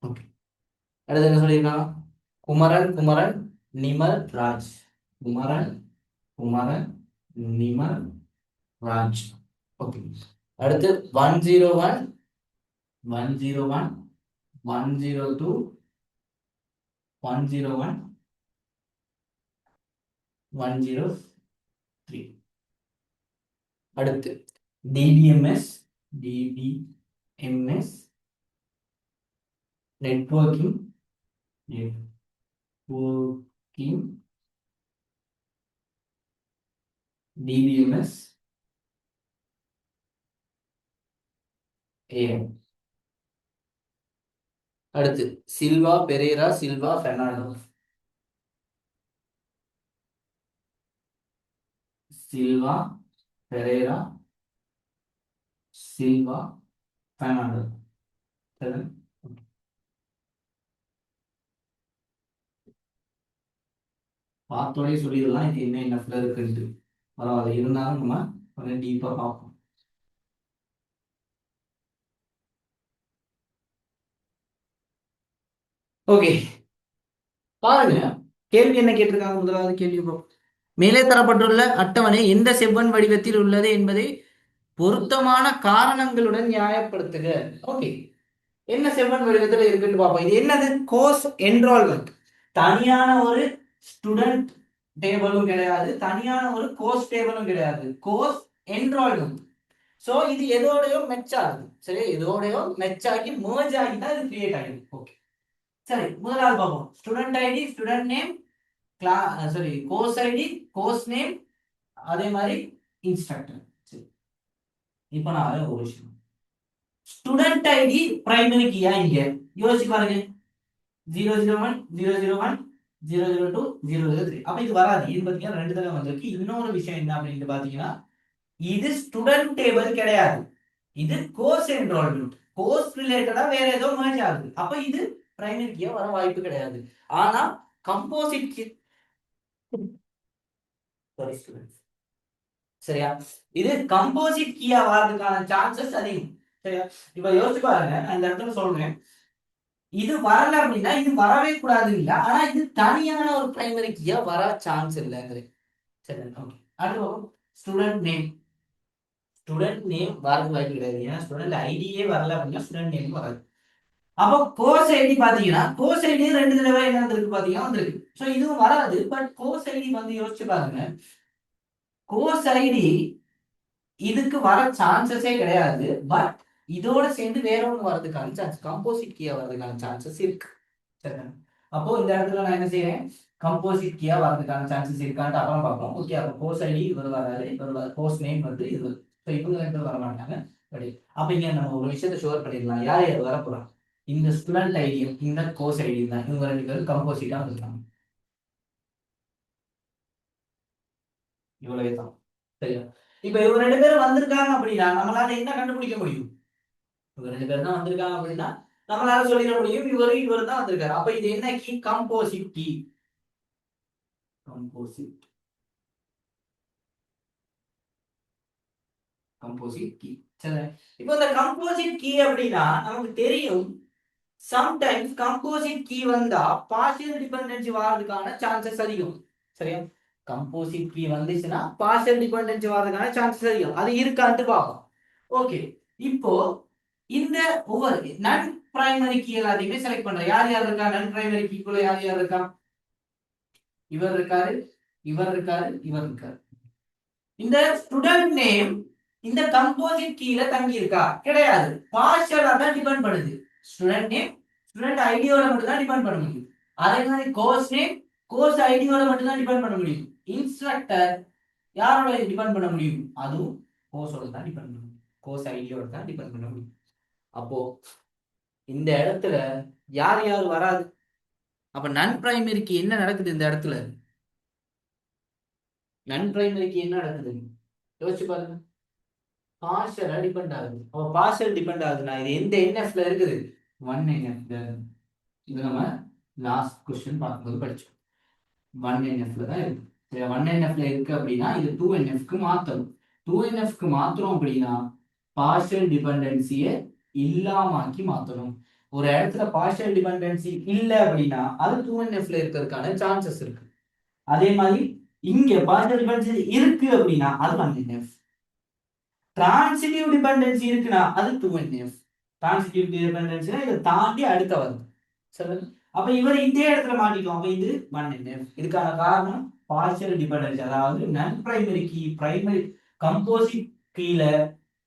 ஓகே, அடுத்து என்ன சொல்லியிருக்காங்க? குமரன் குமரன் நிமல் ராஜ். குமரன் குமரன் நிமல் ராஜ். ஓகே, அடுத்து 101 101 102 101 103. அடுத்து DBMS DBMS networking networking DBMS AM. அடுத்து சில்வா பெரேரா சில்வா பெர்னாண்டோ. சில்வா பெரேரா சில்வா பெர்னாண்டோ. சரி, பார்த்தோடே சொல்லிடலாம் இது என்ன என்னஃப்ல இருக்குன்ட்டு. பரவாயில்ல, இருந்தாலும் நம்ம கொஞ்சம் டீப்பா பார்ப்போம். ஓகே, பாருங்க கேள்வி என்ன கேட்டிருக்காங்க. முதலாவது கேள்வி மேலே தரப்பட்டுள்ள அட்டவணை எந்த செவ்வன் வடிவத்தில் உள்ளது என்பதை பொருத்தமான காரணங்களுடன் நியாயப்படுத்துக. ஓகே, என்ன செவ்வன் வடிவத்தில் இருக்குன்னு பார்ப்போம். இது என்னது? Course enrolment. தனியான ஒரு ஸ்டூடெண்ட் டேபிளும் கிடையாது, தனியான ஒரு கோர்ஸ் டேபிளும் கிடையாது. Course enrolment. சோ இது எதோடயோ மெச் ஆகுது. சரி, எதோடயோ மெச் ஆகி merge ஆகி தான் இது கிரியேட் ஆகுது. ஓகே, சரி, முதலாவது பார்ப்போம். Student ID, student name, sorry course ID, course name, அதே மாதிரி இன்ஸ்ட்ரக்டர். சரி, இப்போ நான் ஒரு விஷயம், ஸ்டூடெண்ட் ஐடி பிரைமரி கீயா இங்க யோசிச்சு பாருங்க. 001 001 002 003. அப்ப இது வராது. இது பாத்தீங்கன்னா ரெண்டு தடவை வந்திருக்கு. இன்னொரு விஷயம் என்ன அப்படின்னு பாத்தீங்கன்னா, இது ஸ்டூடெண்ட் டேபிள் கிடையாது, இது கோர்ஸ் என்ரோல்மெண்ட். கோர்ஸ் ரிலேட்டடா வேற ஏதோ merge ஆகுது. அப்ப இது பிரைமரி கீயா வர வாய்ப்பு கிடையாது. ஆனா கம்போசிட் கீ, சாரி ஸ்டூடெண்ட்ஸ், சரியா, இது கம்போசிட் கீயா வரதுக்கான சான்சஸ் அதிகம். சரியா, இப்ப யோசிச்சு பாருங்க, நான் இந்த இடத்துல சொல்றேன், இது வரல அப்படின்னா இது வரவே கூடாது இல்ல, ஆனா இது தனியான ஒரு பிரைமரி கீயா வர சான்ஸ் இல்லைங்கிறது. சரி, ஓகே. அடுத்து ஸ்டூடெண்ட் நேம். ஸ்டூடெண்ட் நேம் வரது வாய்ப்பு கிடையாது, ஏன்னா ஸ்டூடெண்ட் ஐடியே வரல அப்படின்னா ஸ்டூடெண்ட் நேம் வராது. அப்போ கோர்ஸ் ஐடி பாத்தீங்கன்னா, கோர்ஸ் ஐடி ரெண்டு தடவை என்ன இருக்கு பாத்தீங்கன்னா வந்திருக்கு. ஸோ இதுவும் வராது. பட் கோர்ஸ் ஐடி வந்து யோசிச்சு பாருங்க, கோர்ஸ் ஐடி இதுக்கு வர சான்சஸே கிடையாது. பட் இதோட சேர்ந்து வேற ஒன்று வர்றதுக்கான சான்ஸ், கம்போசிட் கீயா வர்றதுக்கான சான்சஸ் இருக்கு. சரிங்க, அப்போ இந்த இடத்துல நான் என்ன செய்யறேன், கம்போசிட் கீயா வர்றதுக்கான சான்சஸ் இருக்கான்ட்டு அப்புறம் பார்ப்போம். ஓகே, அப்போ கோர்ஸ் ஐடி இவர் வராது, இவர் கோர்ஸ் நேம் வந்து இது. ஸோ இவங்க ரெண்டு வர மாட்டாங்க. பட் அப்ப இங்க நம்ம ஒரு விஷயத்தை ஷோர் பண்ணிடலாம், யார் யார் வரப்போறாங்க. இந்த ஸ்டூடெண்ட் ஐடியும் இந்த கோர்ஸ் ஐடியும் தான், இவங்க ரெண்டு பேரும் கம்போசிட்டா வந்துருக்காங்க. இவ்வளவே தான். சரியா? இப்ப இவங்க 2 பேரும் வந்திருக்காங்க அப்படின்னா நம்மளால என்ன கண்டுபிடிக்க முடியும்? இவங்க 2 பேரும் தான் வந்திருக்காங்க அப்படின்னா நம்மளால சொல்லிட முடியும் இவர் தான் வந்திருக்காரு. அப்ப இது என்ன கீ? Composite key. Composite composite key. சரி, இப்போ இந்த கம்போசிட் கீ அப்படின்னா நமக்கு தெரியும் சம்டைம்ஸ் கம்போசிட் கீ வந்தா பார்ஷியல் டிபெண்டன்சி வரதுக்கான சான்சஸ் அதிகம். சரியா? கம்போசிட் கீ வந்துச்சுன்னா பார்ஷியல் டிபெண்டன்சி வரதுக்கான சான்சஸ் அதிகம். அது இருக்கான்ட்டு பார்ப்போம். ஓகே, இப்போ இந்த ஒவ்வொரு நன் பிரைமரி கீ எல்லாத்தையுமே செலக்ட் பண்றேன். யார் யார் இருக்கா நன் பிரைமரி கீக்குள்ள? யார் யார் இருக்கா? இவர் இருக்காரு, இவர் இருக்காரு, இவர் இருக்காரு. இந்த ஸ்டூடெண்ட் நேம் இந்த கம்போசிட் கீழ தங்கி இருக்கா? கிடையாது. பார்ஷியலா தான் டிபெண்ட் பண்ணுது. ஸ்டூடெண்ட் நேம் ஸ்டூடெண்ட் ஐடியோட மட்டும் தான் டிபெண்ட் பண்ண முடியும். அதே மாதிரி கோர்ஸ் நேம் கோர்ஸ் ஐடியோட மட்டும் தான் டிபெண்ட் பண்ண முடியும். இன்ஸ்ட்ரக்டர் யாரோட டிபெண்ட் பண்ண முடியும்? அதுவும் கோர்ஸோட தான் டிபெண்ட் பண்ண முடியும். கோர்ஸ் ஐடியோட தான் டிபெண்ட் பண்ண முடியும். அப்போ இந்த இடத்துல யார் யார் வராது? அப்ப நன் பிரைமரிக்கு என்ன நடக்குது இந்த இடத்துல? நன் பிரைமரிக்கு என்ன நடக்குது? யோசிச்சு பாருங்க. பார்ஷியலா டிபெண்ட் ஆகுது. அப்ப பார்ஷியல் டிபெண்ட் ஆகுதுன்னா இது எந்த என்எஃப்ல இருக்குது? 1NF. இது நம்ம லாஸ்ட் கொஸ்டின் பார்க்கும்போது படிச்சோம். 1NFல தான் இருக்கு. 1NFல இருக்கு அப்படின்னா இது 2NFக்கு மாத்தணும். 2NFக்கு மாத்துறோம் அப்படின்னா பார்ஷியல் டிபெண்டன்சியை இல்லாமாக்கி மாத்தணும். ஒரு இடத்துல பார்ஷியல் டிபெண்டன்சி இல்லை அப்படின்னா அது 2NFல இருக்கிறதுக்கான சான்சஸ் இருக்கு. அதே மாதிரி இங்க பார்ஷியல் டிபெண்டன்சி இருக்கு அப்படின்னா அது 1NF. டிரான்சிட்டிவ் டிபெண்டன்சி இருக்குன்னா அது 2NF. டிரான்சிட்டிவ் டிபெண்டன்சினா இதை தாண்டி அடுத்த வருது. சரி, அப்ப இவர் இந்த இடத்துல மாட்டிட்டோம். அப்ப இது 1NF. இதுக்கான காரணம் பார்ஷியல் டிபெண்டன்சி, அதாவது நன் பிரைமரி கீ பிரைமரி கம்போசிட் கீழ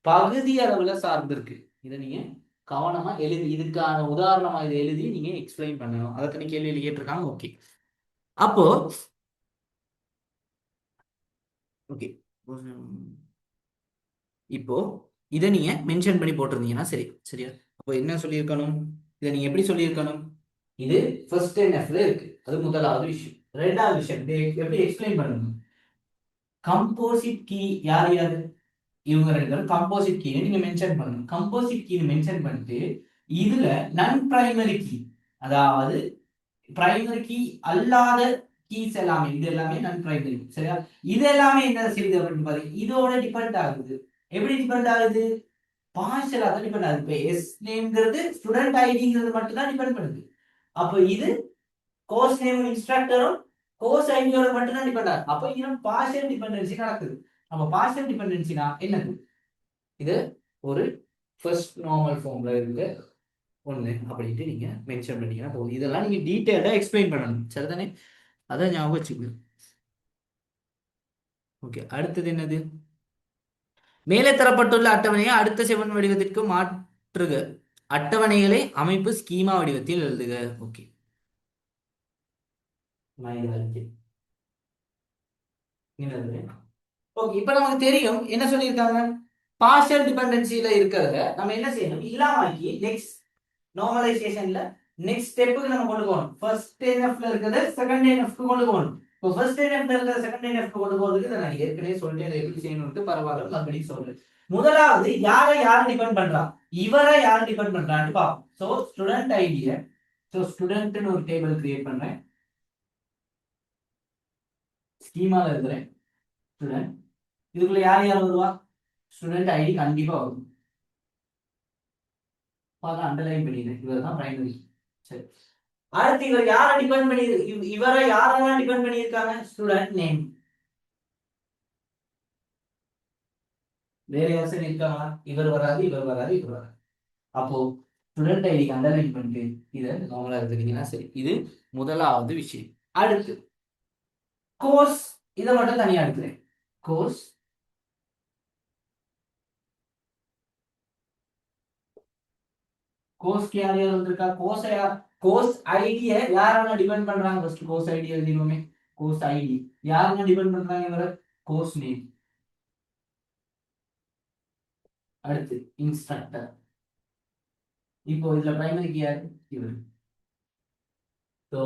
பகுதி அளவுல சார்ந்து இருக்கு. இதை நீங்க கவனமா எழுதி இதுக்கான உதாரணமா இதை எழுதி நீங்க எக்ஸ்பிளைன் பண்ணணும். அதை தனி கேள்வியில் கேட்டிருக்காங்க. ஓகே, அப்போ ஓகே, இப்போ இதை நீங்க மென்ஷன் பண்ணி போட்டிருந்தீங்கன்னா சரி. சரியா? அப்போ என்ன சொல்லியிருக்கணும்? இதை நீங்க எப்படி சொல்லியிருக்கணும்? இது ஃபர்ஸ்ட் NFல இருக்கு. அது முதலாவது விஷயம். ரெண்டாவது விஷயம் எப்படி எக்ஸ்பிளைன் பண்ணணும்? கம்போசிட் கீ யார் யாரு? இவங்க 2 பேரும் கம்போசிட் கீ நீங்க மென்ஷன் பண்ணணும். கம்போசிட் கீ மென்ஷன் பண்ணிட்டு இதுல நன் பிரைமரி கீ, அதாவது பிரைமரி கீ அல்லாத கீஸ் எல்லாமே இது எல்லாமே நன் பிரைமரி. சரியா? இது எல்லாமே என்ன செய்யுது அப்படின்னு பாத்தீங்க, இதோட டிபெண்ட் ஆகுது. எப்படி டிபெண்ட் ஆகுது? பார்ஷியலா தான் டிபெண்ட் ஆகுது. இப்போ எஸ் நேம்ங்கிறது ஸ்டூடெண்ட் ஐடிங்கிறது மட்டும் தான் டிபெண்ட் பண்ணுது. அப்போ இது கோர்ஸ் நேம் இன்ஸ்ட்ரக்டரும் கோர்ஸ் ஐடியோட மட்டும் தான் டிபெண்ட் ஆகும். அப்போ இது பார்ஷியல் டிபெண்டன்சி நடக்குது. அப்போ பார்ஷியல் டிபெண்டன்சினா என்னது? இது ஒரு ஃபர்ஸ்ட் நார்மல் ஃபார்ம்ல இருக்கு ஒண்ணு அப்படின்ட்டு நீங்க மென்ஷன் பண்ணீங்கன்னா போதும். இதெல்லாம் நீங்க டீட்டெயிலா எக்ஸ்பிளைன் பண்ணணும். சரிதானே? அதான் ஞாபகம் வச்சுக்கணும். ஓகே, அடுத்தது என்னது? மேலே தரப்பட்டுள்ள அட்டவணையை அடுத்த செவன் வடிவத்திற்கு மாற்றுக. அட்டவணைகளை அமைப்பு ஸ்கீமா வடிவத்தில் எழுதுக. ஓகே, நான் இதை அழிக்கிறேன். ஓகே, இப்ப நமக்கு தெரியும் என்ன சொல்லியிருக்காங்க. பார்ஷியல் டிபெண்டன்சில இருக்கிறத நம்ம என்ன செய்யணும்? இல்லாமக்கி நெக்ஸ்ட் நார்மலைசேஷன்ல நெக்ஸ்ட் ஸ்டெப்புக்கு நம்ம கொண்டு போகணும். ஃபர்ஸ்ட் NFல இருக்கிறத செகண்ட் NFக்கு கொண்டு போகணும். இப்போ ஃபர்ஸ்ட் NFல இருக்கிறத செகண்ட் NFக்கு கொண்டு போறதுக்கு இதை நான் ஏற்கனவே சொல்லிட்டேன். இதை எப்படி செய்யணும்னு பரவாயில்ல மறுபடியும் சொல்றேன். முதலாவது யாரை டிபெண்ட் பண்றா? இவரை யாரை டிபெண்ட் பண்றான்னு பார்ப்போம். ஸோ ஸ்டூடெண்ட் ஐடிய ஸ்டூடெண்ட்னு ஒரு டேபிள் கிரியேட் பண்றேன். ஸ்கீமால இருக்கிறேன் ஸ்டூடெண்ட். இதுக்குள்ள யார் யார் வருவா? ஸ்டூடெண்ட் ஐடி கண்டிப்பா வரும். அண்டர்லைன் பண்ணிடுறேன். இவர் தான் பிரைமரி. சரி, அடுத்து இவர் யாரை டிபெண்ட் பண்ணி இவரை யாரெல்லாம் டிபெண்ட் பண்ணியிருக்காங்க? Student name. வேற யாரும் இருக்காங்களா? இவர் வராது, இவர் வராது, இவர் வராது. அப்போ ஸ்டூடெண்ட் ஐடி அண்டர்லைன் பண்ணிட்டு இதை நார்மலா எடுத்துக்கிட்டீங்கன்னா சரி. இது முதலாவது விஷயம். அடுத்து கோர்ஸ், இதை மட்டும் தனியா எடுக்கிறேன். கோர்ஸ் கோர்ஸ்க்கு யார் யார் வந்திருக்கா? கோர்ஸ் ஐடிய யாரெல்லாம் டிபெண்ட் பண்றாங்க? ஃபர்ஸ்ட் கோர்ஸ் ஐடி எழுதிடுவோமே. கோர்ஸ் ஐடி யாரெல்லாம் டிபெண்ட் பண்றாங்க? இவர கோர்ஸ் நேம். அடுத்து இன்ஸ்ட்ரக்டர். இப்போ இதுல பிரைமரி கீ யாரு? இவர். ஸோ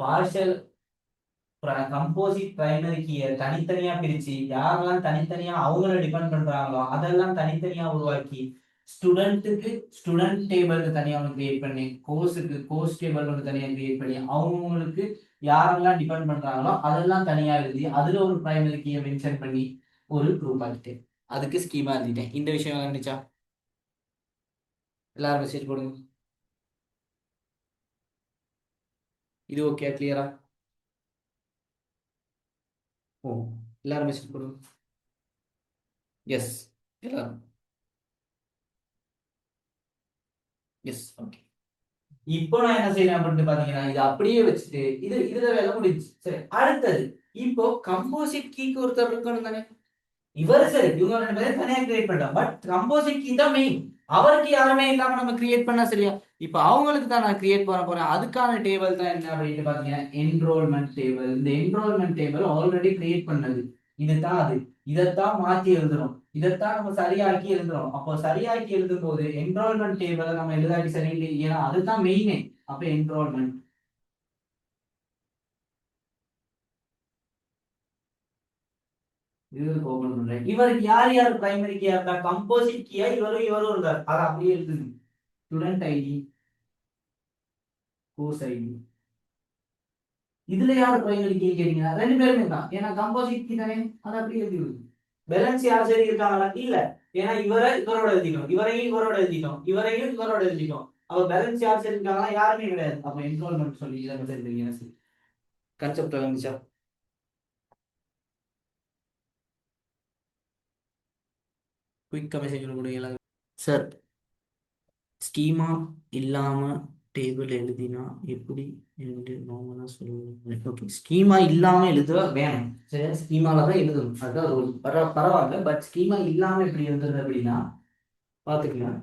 பார்ஷியல் கம்போசிட் பிரைமரி கீயை தனித்தனியா பிரிச்சு யாரெல்லாம் தனித்தனியா அவங்கள டிபெண்ட் பண்றாங்களோ அதெல்லாம் தனித்தனியா உருவாக்கி ஸ்டூடெண்ட்டுக்கு ஸ்டூடெண்ட் டேபிள் தனியா ஒன்று கிரியேட் பண்ணி கோர்ஸுக்கு கோர்ஸ் டேபிள் ஒன்று தனியா கிரியேட் பண்ணி அவங்களுக்கு யாரெல்லாம் டிபெண்ட் பண்றாங்களோ அதெல்லாம் தனியா எழுதி அதுல ஒரு பிரைமரி கீயை மென்ஷன் பண்ணி ஒரு குரூப் ஆக்கிட்டேன். அதுக்கு ஸ்கீமா எழுதிட்டேன். இந்த விஷயம் இருந்துச்சா? எல்லாரும் மெசேஜ் போடுங்க. இது ஓகே கிளியரா? ஓ, எல்லாரும் மெசேஜ் போடுங்க. எஸ், எல்லாரும் எஸ். ஓகே. இப்போ நான் என்ன செய்யறேன் அப்படின்னு பாத்தீங்கன்னா இது அப்படியே வச்சுட்டு இதுல வேலை முடிஞ்சு. சரி, அடுத்தது இப்போ கம்போசிட் கீக்கு ஒருத்தர் இருக்கணும் தானே. இவர் சரி இவங்க ரெண்டு பேரும் தனியா கிரியேட் பண்ணிட்டோம். பட் கம்போசிட் கீ தான் மெயின். அவருக்கு யாருமே இல்லாம நம்ம கிரியேட் பண்ணா சரியா? இப்ப அவங்களுக்கு தான் நான் கிரியேட் பண்ண போறேன். அதுக்கான டேபிள் தான் என்ன அப்படின்னு பாத்தீங்கன்னா என்ரோல்மெண்ட் டேபிள். இந்த என்ரோல்மெண்ட் டேபிள் ஆல்ரெடி கிரியேட் பண்ணது. இதுதான் அது. இதைத்தான் மாத்தி எழுதுறோம். இதைத்தான் நம்ம சரியாக்கி எழுதுறோம். அப்போ சரியாக்கி எழுதும் போது என்ரோல்மெண்ட் டேபிளை நம்ம எழுதாக்கி சரியில்லை. ஏன்னா அதுதான் மெயினே. அப்ப என்ரோல்மெண்ட் இது ஓபன் பண்றேன். இவருக்கு யார் யார் பிரைமரி கீயா இருக்கா? கம்போசிட் கீயா இவரும் இருக்கார். அதை அப்படியே எழுதுங்க. Student ID, course ID. இதுல யார் பிரைமரி கீ கேட்டீங்கன்னா ரெண்டு பேருமே தான். ஏன்னா கம்போசிட் கீ தானே. அதை அப்படியே எழுதி விடுங்க. பேலன்ஸ் யார் சரி இருக்காங்களா? இல்ல. ஏன்னா இவரோட எழுதிட்டோம், இவரையும் இவரோட எழுதிட்டோம், இவரையும் இவரோட எழுதிட்டோம். அப்ப பேலன்ஸ் யார் சரி இருக்காங்களா? யாருமே கிடையாது. அப்ப என்ரோல்மெண்ட் சொல்லி இதை பத்தி சரி கன்செப்ட் வந்துச்சா? குயிக்கா மெசேஜ் கொடுங்க. சார், ஸ்கீமா இல்லாம டேபிள் எழுதினா எப்படி என்று நார்மலா சொல்லுவாங்க. ஓகே, ஸ்கீமா இல்லாம எழுத வேணும். சரி, ஸ்கீமால தான் எழுதணும். அதுதான் ரூல். பரவாயில்ல. பட் ஸ்கீமா இல்லாம எப்படி எழுதுறது அப்படின்னா பாத்துக்கலாம்.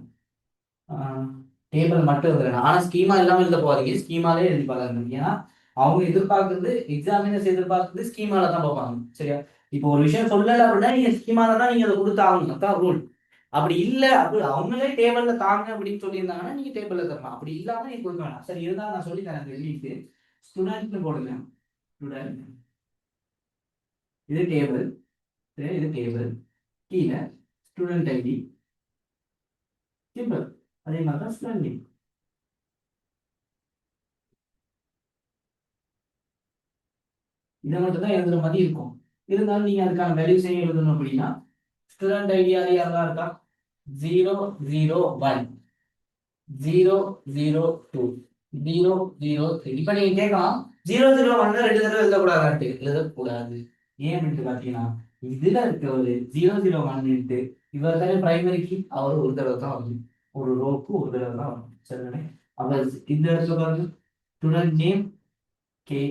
டேபிள் மட்டும் எழுதுறேன். ஆனா ஸ்கீமா இல்லாம எழுத போறீங்க. ஸ்கீமாலே எழுதி பாருங்க. ஏன்னா அவங்க எதிர்பார்க்கறது, எக்ஸாமினர்ஸ் எதிர்பார்க்கறது ஸ்கீமால தான் பார்ப்பாங்க. சரியா? இப்போ ஒரு விஷயம் சொல்லல அப்படின்னா நீங்க ஸ்கீமால தான் நீங்க அதை கொடுத்தாகணும். அதான் ரூல். அப்படி இல்ல அப்படி அவங்களே டேபிள்ல தாங்க அப்படின்னு சொல்லியிருந்தாங்கன்னா நீங்க டேபிள்ல தரலாம். அப்படி இல்லாம நீங்க கொடுக்க வேணாம். சரி, இருந்தாலும் நான் சொல்லி தரேன். எழுதிட்டு ஸ்டூடெண்ட்னு போடுங்க. ஸ்டூடெண்ட், இது டேபிள், இது டேபிள். கீழே ஸ்டூடெண்ட் ஐடி, சிம்பிள். அதே மாதிரி தான் ஸ்டூடெண்ட் நேம். இதை மட்டும் தான் எழுதுற மாதிரி இருக்கும். இருந்தாலும் நீங்க அதுக்கான வேல்யூஸையும் எழுதணும். அப்படின்னா ஸ்டூடெண்ட் ஐடி அது யாரெல்லாம் இருக்கா? 001, 002, 003. இப்ப நீங்க கேட்கலாம் 001 ரெண்டு தடவை எழுதக்கூடாது. எழுதக்கூடாது. ஏன் அப்படின்னு பாத்தீங்கன்னா இதுல இருக்க ஒரு 001 இவர் தானே பிரைமரிக்கு அவர் ஒரு தடவை தான் வரும். ஒரு ரோக்கு ஒரு தடவை தான் வரும். சரிதானே? அவர் இந்த இடத்துல பாருங்க, ஸ்டூடெண்ட் நேம் கே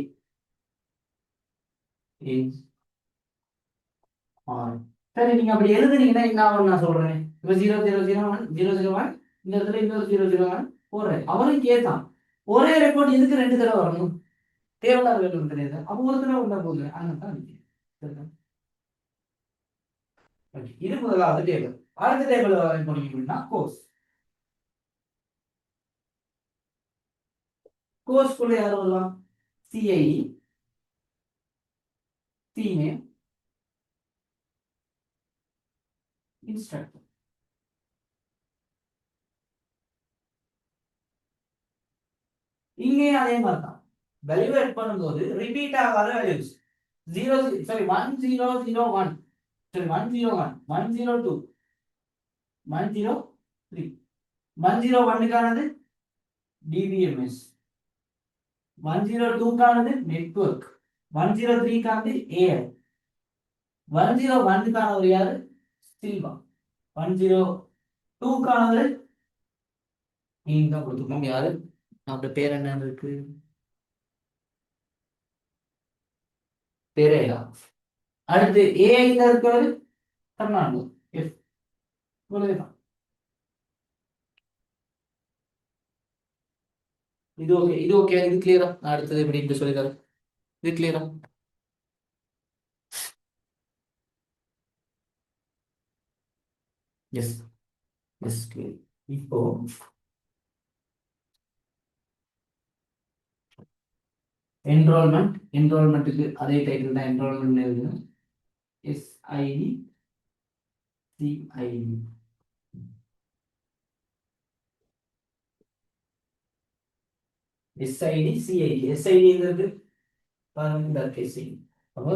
சரி, நீங்க அப்படி எழுதுனீங்கன்னா என்ன ஆகும் நான் சொல்றேன். இப்ப 0001001 இந்த இடத்துல இன்னொரு 001 போடுறேன். அவரும் கேட்டான் ஒரே ரெக்கார்ட் எதுக்கு ரெண்டு தடவை வரணும்? தேவையில்லாத வேலை கிடையாது. அப்ப ஒரு தடவை வந்தா போதும். அதான் இது முதலாவது டேபிள். அடுத்த டேபிள் போனீங்க அப்படின்னா கோர்ஸ். கோர்ஸ்க்குள்ள யாரும் வரலாம்? CID, C name, instructor. இங்கேயும் அதே மாதிரி தான். வேல்யூவேட் பண்ணும்போது ரிப்பீட் ஆகாத வேல்யூஸ். 1001, சரி 101, 102, 103. 101க்கானது டிபிஎம்எஸ், 102க்கானது நெட்வொர்க், 103க்கானது ஏஐ, 101க்கான ஒரு யாரு? சில்வா, 102க்கானது நீங்க தான் கொடுத்துக்கணும். யாரு? அவரோட பேர் என்ன இருக்கு? பேரேடா. அடுத்து ஏஐல இருக்கிறது கர்நாடகா. எஸ், இவ்வளவுதான். இது ஓகே, இது ஓகே, இது கிளியரா? அடுத்தது எப்படி சொல்லித்தரேன். இது கிளியரா? Yes, yes clear. இப்போ என்ரோல்மெண்ட்டுக்கு அதே டைட்டில் தான் என்ரோல்மெண்ட் எழுதணும். SID CID. SID CID. எஸ்ஐடிங்கிறது பாருங்க, எஸ்ஐடி அப்போ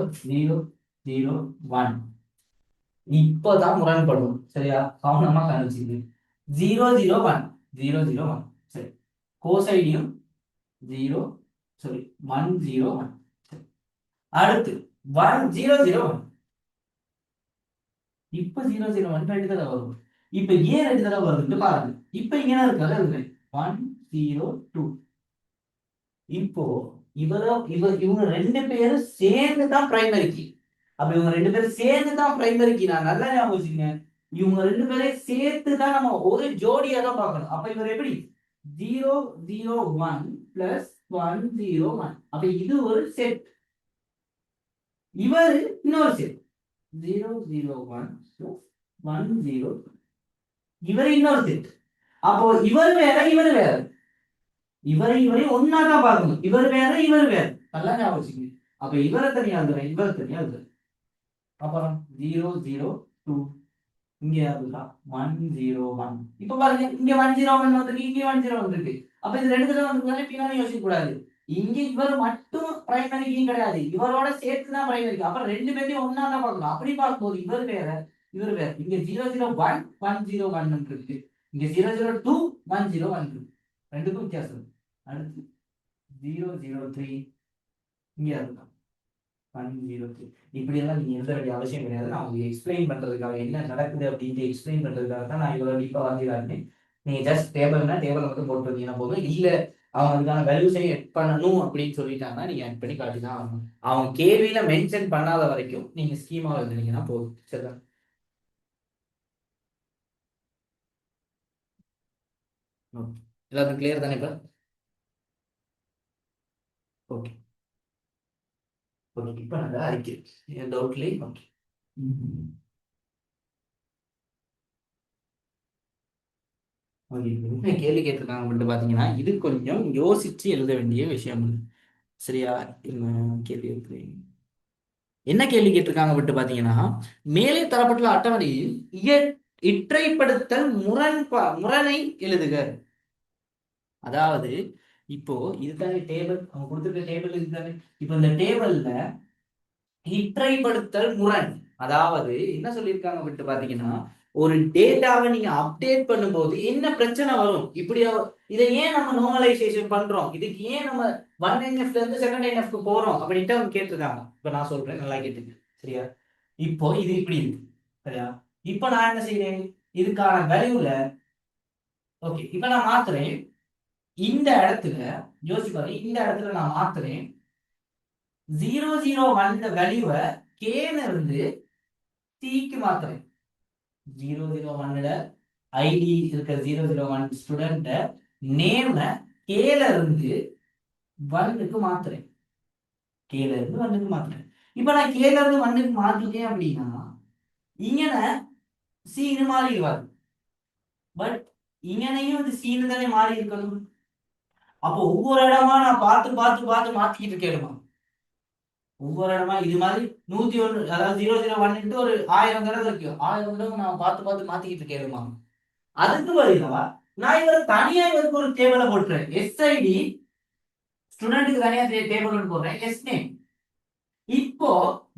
001 இப்பதான் முரண்படும். சரியா, கவனமா கவனிச்சுங்க. 001 001. சரி, கோசைடியும் 101. அடுத்து 1001. இப்ப 001 ரெண்டு தடவை வரும். இப்ப ஏன் ரெண்டு தடவை வருதுன்னு பாருங்க. இப்ப இங்க இருக்காது 102. இப்போ இவங்க ரெண்டு பேரும் சேர்ந்து தான் பிரைமரி கீ. அப்ப இவங்க ரெண்டு பேரும் சேர்ந்து தான் பிரைமரி கீ. நான் நல்லா ஞாபகம் வச்சுங்க. இவங்க ரெண்டு பேரையும் சேர்த்து தான் நம்ம ஒரு ஜோடியா தான் பார்க்கணும். அப்ப இவர் எப்படி 001 பிளஸ் 101. அப்ப இது ஒரு செட். இவர் இன்னொரு செட் 001 பிளஸ் 10. இவர் இன்னொரு செட். அப்போ இவர் வேற இவர் வேற. இவரை ஒன்னா தான் பார்க்கணும். இவர் வேற இவர் வேற. நல்லா ஞாபகம் வச்சுக்கோங்க. அப்ப இவரை தனியா எழுதுறேன், இவரை தனியா எழுதுறேன். அப்புறம் 002 இங்க அதுதான் 101. இப்ப பாருங்க, இங்க 101 வந்திருக்கு, இங்க 101 வந்திருக்கு. அப்ப இது ரெண்டு தடவை வந்ததுனால பின்னாடி யோசிக்க கூடாது. இங்க இவர் மட்டும் பிரைமரி கீ கிடையாது, இவரோட சேர்த்து தான் பிரைமரி கீ. அப்ப ரெண்டு பேரையும் ஒன்னா தான் பார்க்கணும். அப்படி பார்க்கும்போது இவர் வேற இவர் வேற. இங்க 001 101 இருக்கு, இங்க 002 101 இருக்கு. ரெண்டுக்கும் வித்தியாசம். அடுத்து 003 இங்க இருக்கும் 103. இப்படி எல்லாம் நீங்க எழுத வேண்டிய அவசியம் கிடையாது. நான் உங்களுக்கு எக்ஸ்பிளைன் பண்றதுக்காக என்ன நடக்குது அப்படின்ட்டு எக்ஸ்பிளைன் பண்றதுக்காக தான் நான் இவ்வளவு டீப்பா வாங்கிடுறேன். நீங்க ஜஸ்ட் டேபிள்னா டேபிள் மட்டும் போட்டுருந்தீங்கன்னா போதும். இல்ல அவங்க அதுக்கான வேல்யூஸையும் எட் பண்ணணும் அப்படின்னு சொல்லிட்டாங்கன்னா நீங்க எட் பண்ணி காட்டி தான் ஆகணும். அவங்க கேள்வியில மென்ஷன் பண்ணாத வரைக்கும் நீங்க ஸ்கீமா எழுதுனீங்கன்னா போதும். சரிதான், எல்லாத்துக்கும் கிளியர் தானே இப்ப? ஓகே ஓகே, இப்ப நல்லா இருக்கு. டவுட்லயே ஓகே. என்ன கேள்வி கேட்டிருக்காங்க மட்டும் பாத்தீங்கன்னா, இது கொஞ்சம் யோசிச்சு எழுத வேண்டிய விஷயம். சரியா, கேள்வி இருக்கு. என்ன கேள்வி கேட்டிருக்காங்க மட்டும் பாத்தீங்கன்னா, மேலே தரப்பட்டுள்ள அட்டவணையில் இற்றைப்படுத்தல் முரணை எழுதுக. அதாவது இப்போ இதுதானே டேபிள், அவங்க கொடுத்துருக்க டேபிள் இதுதானே. இப்போ இந்த டேபிள்ல இற்றைப்படுத்தல் முரண், அதாவது என்ன சொல்லியிருக்காங்க விட்டு பாத்தீங்கன்னா, ஒரு டேட்டாவை நீங்க அப்டேட் பண்ணும்போது என்ன பிரச்சனை வரும், இப்படி இதை ஏன் நம்ம நார்மலைசேஷன் பண்றோம், இதுக்கு ஏன் நம்ம 1NF ல இருந்து 2NF க்கு போறோம் அப்படின்ட்டு அவங்க கேட்டிருக்காங்க. இப்ப நான் சொல்றேன், நல்லா கேட்டுங்க. சரியா, இப்போ இது இப்படி இருக்கு. சரியா, இப்ப நான் என்ன செய்யறேன், இதுக்கான வேல்யூல ஓகே, இப்ப நான் மாத்துறேன். இந்த இடத்துல யோசிச்சு பாருங்க, இந்த இடத்துல நான் மாத்துறேன். 001 வேல்யூவை கேல இருந்து சிக்கு மாத்துறேன். 001 ஐடி இருக்க 001 ஸ்டூடெண்ட் நேம் கேல இருந்து 1க்கு மாத்துறேன். கேல இருந்து 1க்கு மாத்துறேன். இப்ப நான் கேல இருந்து 1க்கு மாத்திட்டேன் அப்படின்னா இங்கன சீனு மாறிடுவாரு. பட் இங்கனையும் வந்து சீனு தானே மாறி இருக்கணும். அப்போ ஒவ்வொரு இடமா நான் பார்த்து பார்த்து பார்த்து மாத்திக்கிட்டு இருக்கேன். ஒவ்வொரு இடமா இது மாதிரி 101, அதாவது 001 ஒரு 1000 தடவை இருக்கு. 1000 தடவை நான் பார்த்து பார்த்து மாத்திக்கிட்டு இருக்கேன். அதுக்கு பதிலா நான் இவரை தனியா இவருக்கு ஒரு டேபிள போட்டுறேன். எஸ்ஐடி ஸ்டூடெண்ட்டுக்கு தனியா டேபிள் ஒன்று போடுறேன். S name. இப்போ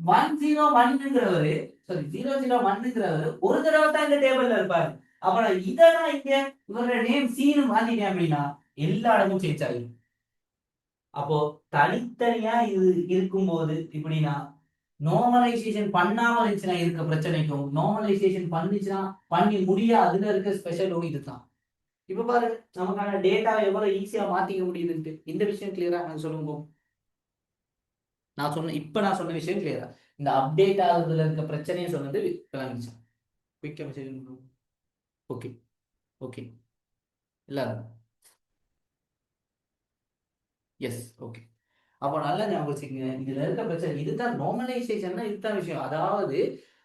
101ங்கிறவரு சாரி 001ங்கிறவரு ஒரு தடவை தான் இந்த டேபிள்ல இருப்பாரு. அப்ப நான் இதெல்லாம் இங்க இவரோட நேம் சீனு மாத்திட்டேன் அப்படின்னா எல்லா இடமும் சேஞ்ச் ஆகும். அப்போ தனித்தனியா இது இருக்கும்போது இப்படின்னா நார்மலைசேஷன் பண்ணாம இருந்துச்சுன்னா இருக்க பிரச்சனைக்கும், நார்மலைசேஷன் பண்ணிச்சுன்னா பண்ணி முடியாதுன்னு இருக்க ஸ்பெஷல் இதுதான். இப்ப பாரு, நமக்கான டேட்டா எவ்வளவு ஈஸியா மாத்திக்க முடியுதுன்ட்டு. இந்த விஷயம் கிளியரா நான் சொல்லுங்க. நான் சொன்ன விஷயம் கிளியரா, இந்த அப்டேட் ஆகுறதுல இருக்க பிரச்சனையை சொன்னது குயிக்கா மெசேஜ். ஓகே ஓகே, இல்ல எஸ் ஓகே. அப்போ நல்லா ஞாபகம் வச்சுக்கோங்க, இதுல இருக்க பிரச்சனை இதுதான். நார்மலைசேஷன்னா இதுதான் விஷயம். அதாவது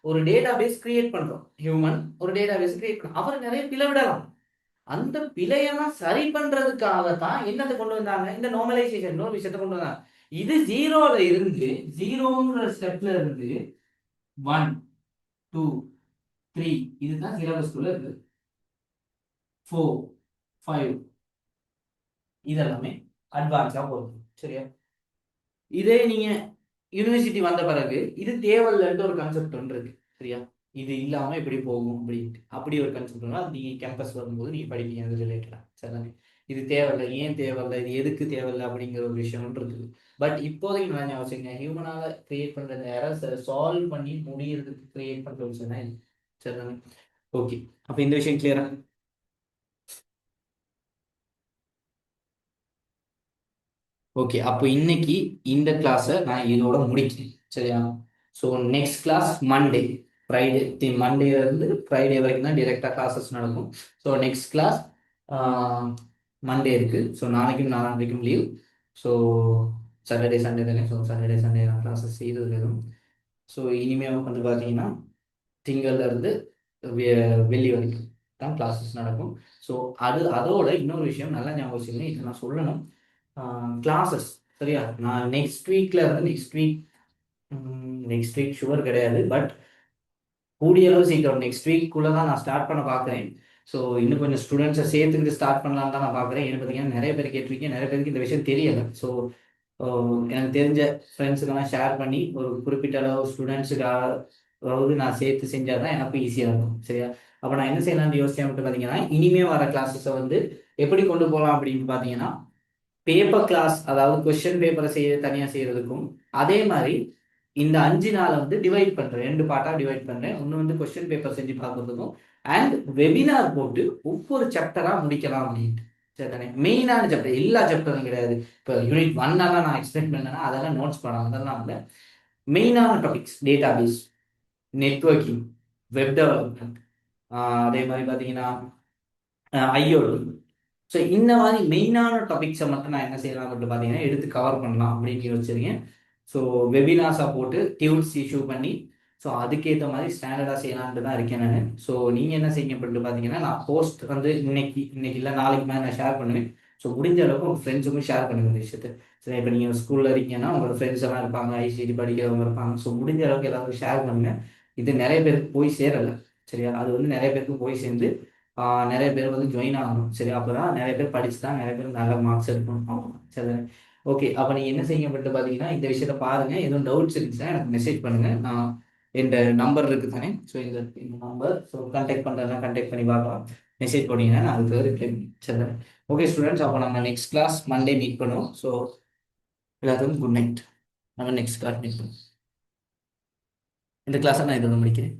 ஒரு டேட்டா பேஸ் கிரியேட் பண்றோம், ஹியூமன் ஒரு டேட்டா பேஸ் கிரியேட் பண்றோம். அவர் நிறைய பிழை விடலாம். அந்த பிழையெல்லாம் சரி பண்றதுக்காக தான் என்னத்தை கொண்டு வந்தாங்க, இந்த நார்மலைசேஷன் ஒரு விஷயத்தை கொண்டு வந்தாங்க. இது ஜீரோல இருந்து ஜீரோங்கிற ஸ்டெப்ல இருந்து 1 2 3 இதுதான் சிலபஸ்க்குள்ள இருக்கு. 4 5 இதெல்லாமே அட்வான்ஸா போகும். சரியா? இதே நீங்க யூனிவர்சிட்டி வந்த பிறகு இது தேவையில்லைன்ற ஒரு கான்செப்ட் ஒன்று இருக்கு. சரியா? இது இல்லாம எப்படி போகும் அப்படின்ட்டு அப்படி ஒரு கான்செப்ட் அது நீங்க கேம்பஸ் வரும்போது நீங்க படிப்பீங்க அது ரிலேட்டடா. சரிதானே? இது தேவையில்லை, ஏன் தேவையில்லை, இது எதுக்கு தேவையில்லை அப்படிங்கிற ஒரு விஷயம் ஒன்று இருக்குது. பட் இப்போதைக்கு நான் யோசிச்சுங்க, ஹியூமனால கிரியேட் பண்ற இந்த எரர்ஸை சால்வ் பண்ணி முடியறதுக்கு கிரியேட் பண்ற விஷயம் தான் இது. சரிதானே? ஓகே, அப்ப இந்த விஷயம் கிளியரா? ஓகே, அப்போ இன்னைக்கு இந்த கிளாஸை நான் இதோட முடிக்கிறேன். சரியா? So next class Monday, Friday, மண்டேலேருந்து ஃப்ரைடே வரைக்கும் தான் டிரெக்டாக கிளாஸஸ் நடக்கும். ஸோ நெக்ஸ்ட் கிளாஸ் மண்டே இருக்குது. ஸோ நாளைக்கும் நாளைக்கும் லீவ். ஸோ சாட்டர்டே சண்டே தானே. ஸோ சாட்டர்டே சண்டே நான் கிளாஸஸ் செய்கிறது எதுவும். ஸோ இனிமேல் வந்து பார்த்தீங்கன்னா திங்கள்ல இருந்து வெள்ளி வரைக்கும் தான் கிளாஸஸ் நடக்கும். ஸோ அதோட இன்னொரு விஷயம் நல்லா ஞாபகம் வச்சுக்கணும், இதை நான் சொல்லணும். கிளாஸஸ் சரியா? நான் நெக்ஸ்ட் வீக் ஷுவர் கிடையாது. பட் கூடிய அளவு சீக்கிரம் நெக்ஸ்ட் வீக்குள்ள தான் நான் ஸ்டார்ட் பண்ண பார்க்குறேன். ஸோ இன்னும் கொஞ்சம் ஸ்டூடெண்ட்ஸை சேர்த்துக்கிட்டு ஸ்டார்ட் பண்ணலான்னு தான் நான் பார்க்குறேன். ஏன்னு பார்த்தீங்கன்னா நிறைய பேர் கேட்டிருக்கீங்க, நிறைய பேருக்கு இந்த விஷயம் தெரியலை. ஸோ எனக்கு தெரிஞ்ச ஃப்ரெண்ட்ஸுக்கெல்லாம் ஷேர் பண்ணி ஒரு குறிப்பிட்ட அளவு ஸ்டூடெண்ட்ஸுக்காவது நான் சேர்த்து செஞ்சால் தான் எனக்கு ஈஸியாக இருக்கும். சரியா? அப்போ நான் என்ன செய்யலாம்னு யோசிச்சேன் பார்த்தீங்கன்னா, இனிமே வர கிளாஸஸை வந்து எப்படி கொண்டு போகலாம் அப்படின்னு பார்த்தீங்கன்னா, பேப்பர் கிளாஸ், அதாவது கொஸ்டின் பேப்பரை தனியாக செய்யறதுக்கும், அதே மாதிரி இந்த 5 நாளை வந்து டிவைட் பண்றேன், 2 பார்ட்டா டிவைட் பண்றேன். ஒன்று வந்து கொஸ்டின் பேப்பர் செஞ்சு பார்க்கறதுக்கும், அண்ட் வெபினார் போட்டு ஒவ்வொரு சாப்டரா முடிக்கலாம் அப்படின்ட்டு. சரிதானே? மெயினான சாப்டர், எல்லா சாப்டரும் கிடையாது. இப்போ யூனிட் 1 நான் எக்ஸ்பிளைன் பண்ணேன்னா அதெல்லாம் நோட்ஸ் பண்ணலாம், அதெல்லாம் இல்லை. மெயினான topics database, networking, web development, அதே மாதிரி பார்த்தீங்கன்னா ஐஓடி. ஸோ இந்த மாதிரி மெயினான டாபிக்ஸை மட்டும் நான் என்ன செய்யலாம் மட்டும் பார்த்தீங்கன்னா எடுத்து கவர் பண்ணலாம் அப்படின்னு யோசிச்சிருக்கேன். ஸோ வெபினார்ஸாக போட்டு டியூட்ஸ் இஷ்யூ பண்ணி ஸோ அதுக்கேற்ற மாதிரி ஸ்டாண்டர்டாக செய்யலான்ட்டு தான் இருக்கேன் நான். ஸோ நீங்கள் என்ன செய்யுங்க பண்ணிட்டு பார்த்தீங்கன்னா, நான் போஸ்ட் வந்து இன்னைக்கு இல்லை நாளைக்கு மேலே நான் ஷேர் பண்ணுவேன். ஸோ முடிஞ்ச அளவுக்கு உங்கள் ஃப்ரெண்ட்ஸுக்கும் ஷேர் பண்ணுங்க இந்த விஷயத்தை. சரி, இப்போ நீங்கள் ஸ்கூலில் இருக்கீங்கன்னா உங்களோட ஃப்ரெண்ட்ஸ் எல்லாம் இருப்பாங்க, ஐசிடி படிக்கிறவங்க இருப்பாங்க. ஸோ முடிஞ்ச அளவுக்கு எல்லாருக்கும் ஷேர் பண்ணுங்க. இது நிறைய பேருக்கு போய் சேரலை. சரியா? அது வந்து நிறைய பேருக்கு போய் சேர்ந்து நிறைய பேர் வந்து ஜாயின் ஆகணும். சரி, அப்போதான் நிறைய பேர் படிச்சு தான் நிறைய பேர் நல்ல மார்க்ஸ் எடுக்கணும். சரி, ஓகே. அப்போ நீங்கள் என்ன செய்யுங்க பண்ணிட்டு பார்த்தீங்கன்னா, இந்த விஷயத்த பாருங்க. எதுவும் டவுட்ஸ் இருந்துச்சுன்னா எனக்கு மெசேஜ் பண்ணுங்க. நான் என் நம்பர் இருக்கு தானே. ஸோ இந்த நம்பர், ஸோ கான்டாக்ட் பண்ணுறதுனா கான்டாக்ட் பண்ணி பார்க்கலாம். மெசேஜ் போட்டீங்கன்னா நான் அதுக்கு ரிப்ளை பண்ணி. சரி, ஓகே ஸ்டூடெண்ட்ஸ், அப்போ நம்ம நெக்ஸ்ட் கிளாஸ் மண்டே மீட் பண்ணுவோம். ஸோ எல்லாத்துக்கும் குட் நைட். நம்ம நெக்ஸ்ட் கிளாஸ் மீட் பண்ணுவோம். இந்த கிளாஸை நான் இதோட முடிக்கிறேன்.